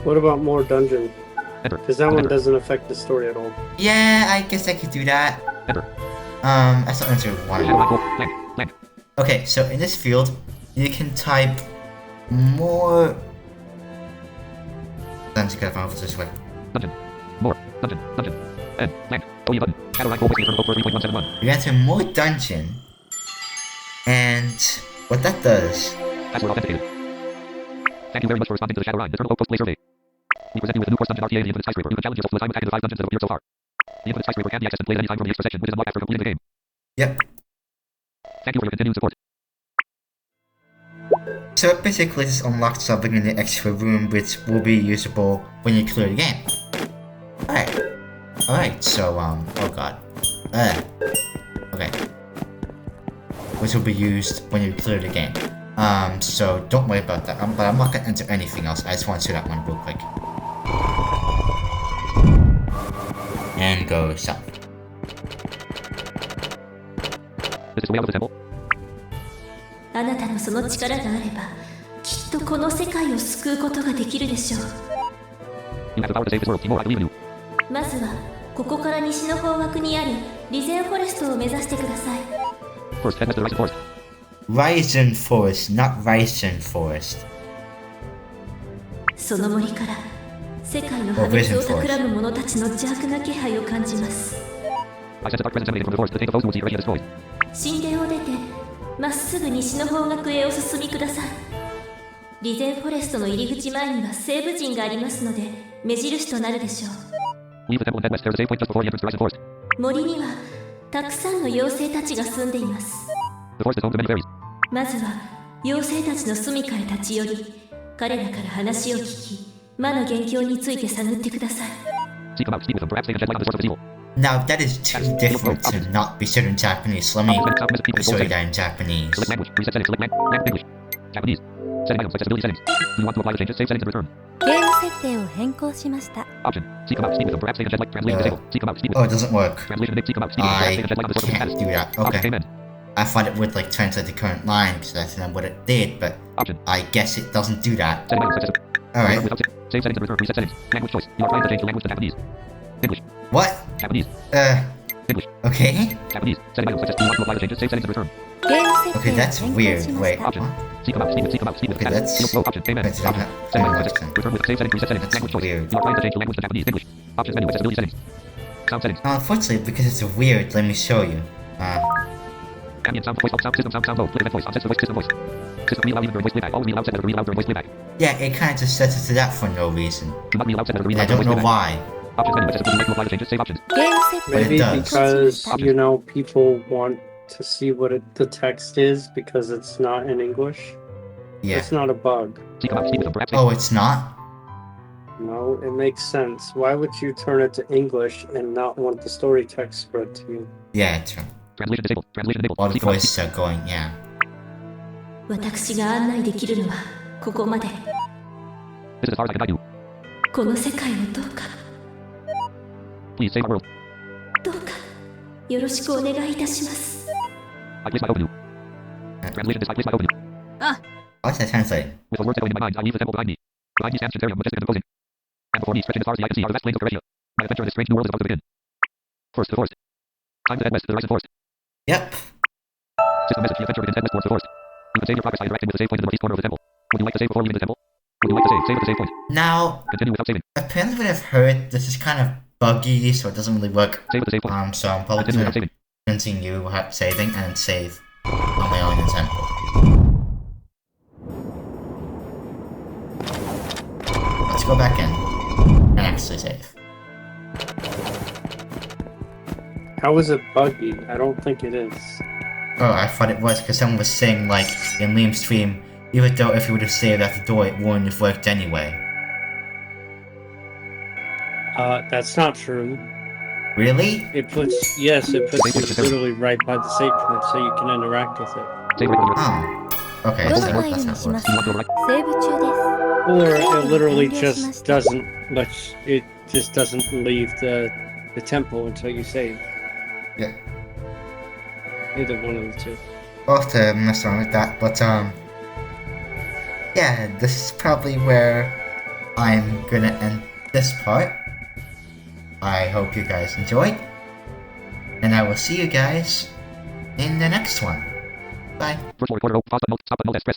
[SPEAKER 2] What about more dungeon?
[SPEAKER 4] Enter.
[SPEAKER 2] Because that one doesn't affect the story at all.
[SPEAKER 1] Yeah, I guess I could do that.
[SPEAKER 4] Enter.
[SPEAKER 1] I still enter one.
[SPEAKER 4] Shadow Rine full, land, land.
[SPEAKER 1] Okay, so in this field, you can type more. Dungeon, gotta find this way.
[SPEAKER 4] Dungeon. More. Dungeon. Dungeon. End. Land. OE button. Shadow Rine full voice eternal code 3.171.
[SPEAKER 1] You enter more dungeon, and what that does.
[SPEAKER 4] Password authenticated. Thank you very much for responding to the Shadow Rine Eternal Oak Post Play Survey. We present you with a new course dungeon RTA The Infinite Skyscraper. You can challenge yourself to the time attack in the 5 dungeons that have appeared so far. The Infinite Skyscraper can be accessed and played anytime from the extra session, which is unlocked after completing the game.
[SPEAKER 1] Yep.
[SPEAKER 4] Thank you for your continued support.
[SPEAKER 1] So basically, this unlocks something in the extra room, which will be usable when you clear the game. Alright, so, oh god. Okay. Which will be used when you clear the game. So don't worry about that. But I'm not gonna enter anything else. I just want to see that one real quick. And go south.
[SPEAKER 4] This is the way out of the temple.
[SPEAKER 3] あなたのその力があればきっとこの世界を救うことができるでしょう。
[SPEAKER 4] You have the power to save this world, Timor. I believe in you.
[SPEAKER 3] まずはここから西の方角にあるリゼンフォレストを目指してください。
[SPEAKER 4] First, head west to the Risen Forest.
[SPEAKER 1] Risen Forest, not Risen Forest.
[SPEAKER 3] その森から世界の破滅を企む者たちの邪悪な気配を感じます。
[SPEAKER 4] I sense a dark presence emanating from the forest. The take of those who would see already destroyed.
[SPEAKER 3] 神殿を出てまっすぐ西の方角へお進みください。リゼンフォレストの入り口前には西部陣がありますので、目印となるでしょう。
[SPEAKER 4] Leave the temple and head west. There's a save point just before the entrance to Horizon Forest.
[SPEAKER 3] 森にはたくさんの妖精たちが住んでいます。
[SPEAKER 4] The forest is home to many fairies.
[SPEAKER 3] まずは妖精たちの住みかへ立ち寄り、彼らから話を聞き、魔の元凶について探ってください。
[SPEAKER 4] Seek them out, speak with them. Perhaps they can shed light on the source of its evil.
[SPEAKER 1] Now that is too different to not be said in Japanese. Let me show you that in Japanese.
[SPEAKER 4] Select language. Reset settings. Select language. English. Japanese. Setting items. Accessibility settings. Do you want to apply the changes? Save settings and return.
[SPEAKER 3] ゲーム設定を変更しました。
[SPEAKER 4] Option. Seek them out, speak with them. Perhaps they can shed light. Translation disabled. Seek them out, speak with
[SPEAKER 1] Oh,
[SPEAKER 4] them.
[SPEAKER 1] it doesn't work.
[SPEAKER 4] Translation seek them out, speak with them. Perhaps
[SPEAKER 1] I
[SPEAKER 4] they can shed light on the source of its
[SPEAKER 1] can't
[SPEAKER 4] status.
[SPEAKER 1] do that.
[SPEAKER 4] Option.
[SPEAKER 1] Okay.
[SPEAKER 4] Amen.
[SPEAKER 1] I thought it would like translate the current line because that's not what it did, but
[SPEAKER 4] Option.
[SPEAKER 1] I guess it doesn't do that.
[SPEAKER 4] Setting items. Accessibility.
[SPEAKER 1] Alright.
[SPEAKER 4] Without save settings and return. Reset settings. Language choice. You are trying to change the language to Japanese. English.
[SPEAKER 1] What?
[SPEAKER 4] Japanese. English.
[SPEAKER 1] Okay.
[SPEAKER 4] Japanese. Setting items. Do you want to apply the changes? Save settings and return.
[SPEAKER 3] ゲーム設
[SPEAKER 1] Okay,
[SPEAKER 3] 定を
[SPEAKER 1] that's
[SPEAKER 3] 変更
[SPEAKER 1] weird.
[SPEAKER 3] しま
[SPEAKER 1] Wait.
[SPEAKER 3] した
[SPEAKER 4] Option. Seek them out, speak them out, speak with
[SPEAKER 1] Okay,
[SPEAKER 4] them.
[SPEAKER 1] that's-
[SPEAKER 4] Seal flow. Option. Amen.
[SPEAKER 1] That's
[SPEAKER 4] Option.
[SPEAKER 1] not-
[SPEAKER 4] Setting
[SPEAKER 1] not
[SPEAKER 4] items.
[SPEAKER 1] accent.
[SPEAKER 4] Return with save settings. Reset settings.
[SPEAKER 1] That's
[SPEAKER 4] Language choice.
[SPEAKER 1] weird.
[SPEAKER 4] You are trying to change the language to Japanese. English. Options menu. Accessibility settings. Sound settings.
[SPEAKER 1] Now, unfortunately, because it's weird, let me show you.
[SPEAKER 4] Ambient sound voice sound system sound low. Click event voice. Offset voice system voice. System read aloud even during voice playback. Always read aloud set read aloud during voice playback.
[SPEAKER 1] Yeah, it kind of just sets it to that for no reason.
[SPEAKER 4] Do not read aloud set read
[SPEAKER 1] And I
[SPEAKER 4] aloud during
[SPEAKER 1] don't
[SPEAKER 4] voice
[SPEAKER 1] know
[SPEAKER 4] playback.
[SPEAKER 1] why.
[SPEAKER 4] Options menu. Accessibility. Like to apply the changes. Save options.
[SPEAKER 3] ゲーム設
[SPEAKER 1] But it
[SPEAKER 2] Maybe
[SPEAKER 1] does.
[SPEAKER 2] because, you know, people want to see what the text is because it's not in English.
[SPEAKER 1] Yeah.
[SPEAKER 2] It's not a bug.
[SPEAKER 4] Seek them out. Speak with them. Perhaps.
[SPEAKER 1] Oh, it's not?
[SPEAKER 2] No, it makes sense. Why would you turn it to English and not want the story text spread to you?
[SPEAKER 1] Yeah, true.
[SPEAKER 4] Translation disabled. Translation disabled.
[SPEAKER 1] All the
[SPEAKER 4] Seek them out.
[SPEAKER 1] voices are going, yeah.
[SPEAKER 3] 私が案内できるのはここまで。
[SPEAKER 4] This is as far as I can guide you.
[SPEAKER 3] この世界をどうか
[SPEAKER 4] Please save our world.
[SPEAKER 3] どうかよろしくお願いいたします。
[SPEAKER 4] I place my hope in you. Translation is I place my hope in you.
[SPEAKER 1] What's that translating?
[SPEAKER 4] With the words echoing in my mind, I leave the temple behind me. Behind me stands Shantarium, majestic and imposing. And before me, stretching as far as the eye can see, are the vast plains of Eurasia. My adventure in this strange new world is about to begin. First, the forest. Time to head west to the Horizon Forest.
[SPEAKER 1] Yep.
[SPEAKER 4] System message, the adventure begins, head west towards the forest. You can save your progress by interacting with the save point in the northeast corner of the temple. Would you like to save before leaving the temple? Would you like to save? Save at the save point.
[SPEAKER 1] Now,
[SPEAKER 4] Continue without saving.
[SPEAKER 1] apparently what I've heard, this is kind of buggy, so it doesn't really work.
[SPEAKER 4] Save at the save point.
[SPEAKER 1] So I'm probably
[SPEAKER 4] Continue without
[SPEAKER 1] gonna
[SPEAKER 4] saving.
[SPEAKER 1] continue without saving and save on my own example. Let's go back in and actually save.
[SPEAKER 2] How is it buggy? I don't think it is.
[SPEAKER 1] Oh, I thought it was because someone was saying, like, in Liam's stream, even though if he would have saved at the door, it wouldn't have worked anyway.
[SPEAKER 2] That's not true.
[SPEAKER 1] Really?
[SPEAKER 2] It puts it puts you literally right by the save point so you can interact with it.
[SPEAKER 4] Save right on your
[SPEAKER 1] Oh. Okay,
[SPEAKER 3] ど
[SPEAKER 1] so
[SPEAKER 3] のファイ
[SPEAKER 1] that's
[SPEAKER 3] ルに
[SPEAKER 1] how
[SPEAKER 3] し
[SPEAKER 1] it
[SPEAKER 3] ま
[SPEAKER 1] works.
[SPEAKER 3] す
[SPEAKER 4] You
[SPEAKER 3] か
[SPEAKER 4] want to go right?
[SPEAKER 3] セーブ中です。
[SPEAKER 2] Or it literally
[SPEAKER 3] Maybe
[SPEAKER 2] just
[SPEAKER 3] must-
[SPEAKER 2] doesn't doesn't leave the temple until you save.
[SPEAKER 1] Yeah.
[SPEAKER 2] Either one of the two.
[SPEAKER 1] I'll have to mess around with that, but yeah, this is probably where I'm gonna end this part. I hope you guys enjoyed, and I will see you guys in the next one. Bye.
[SPEAKER 4] First floor recorder, pause button, stop button, press.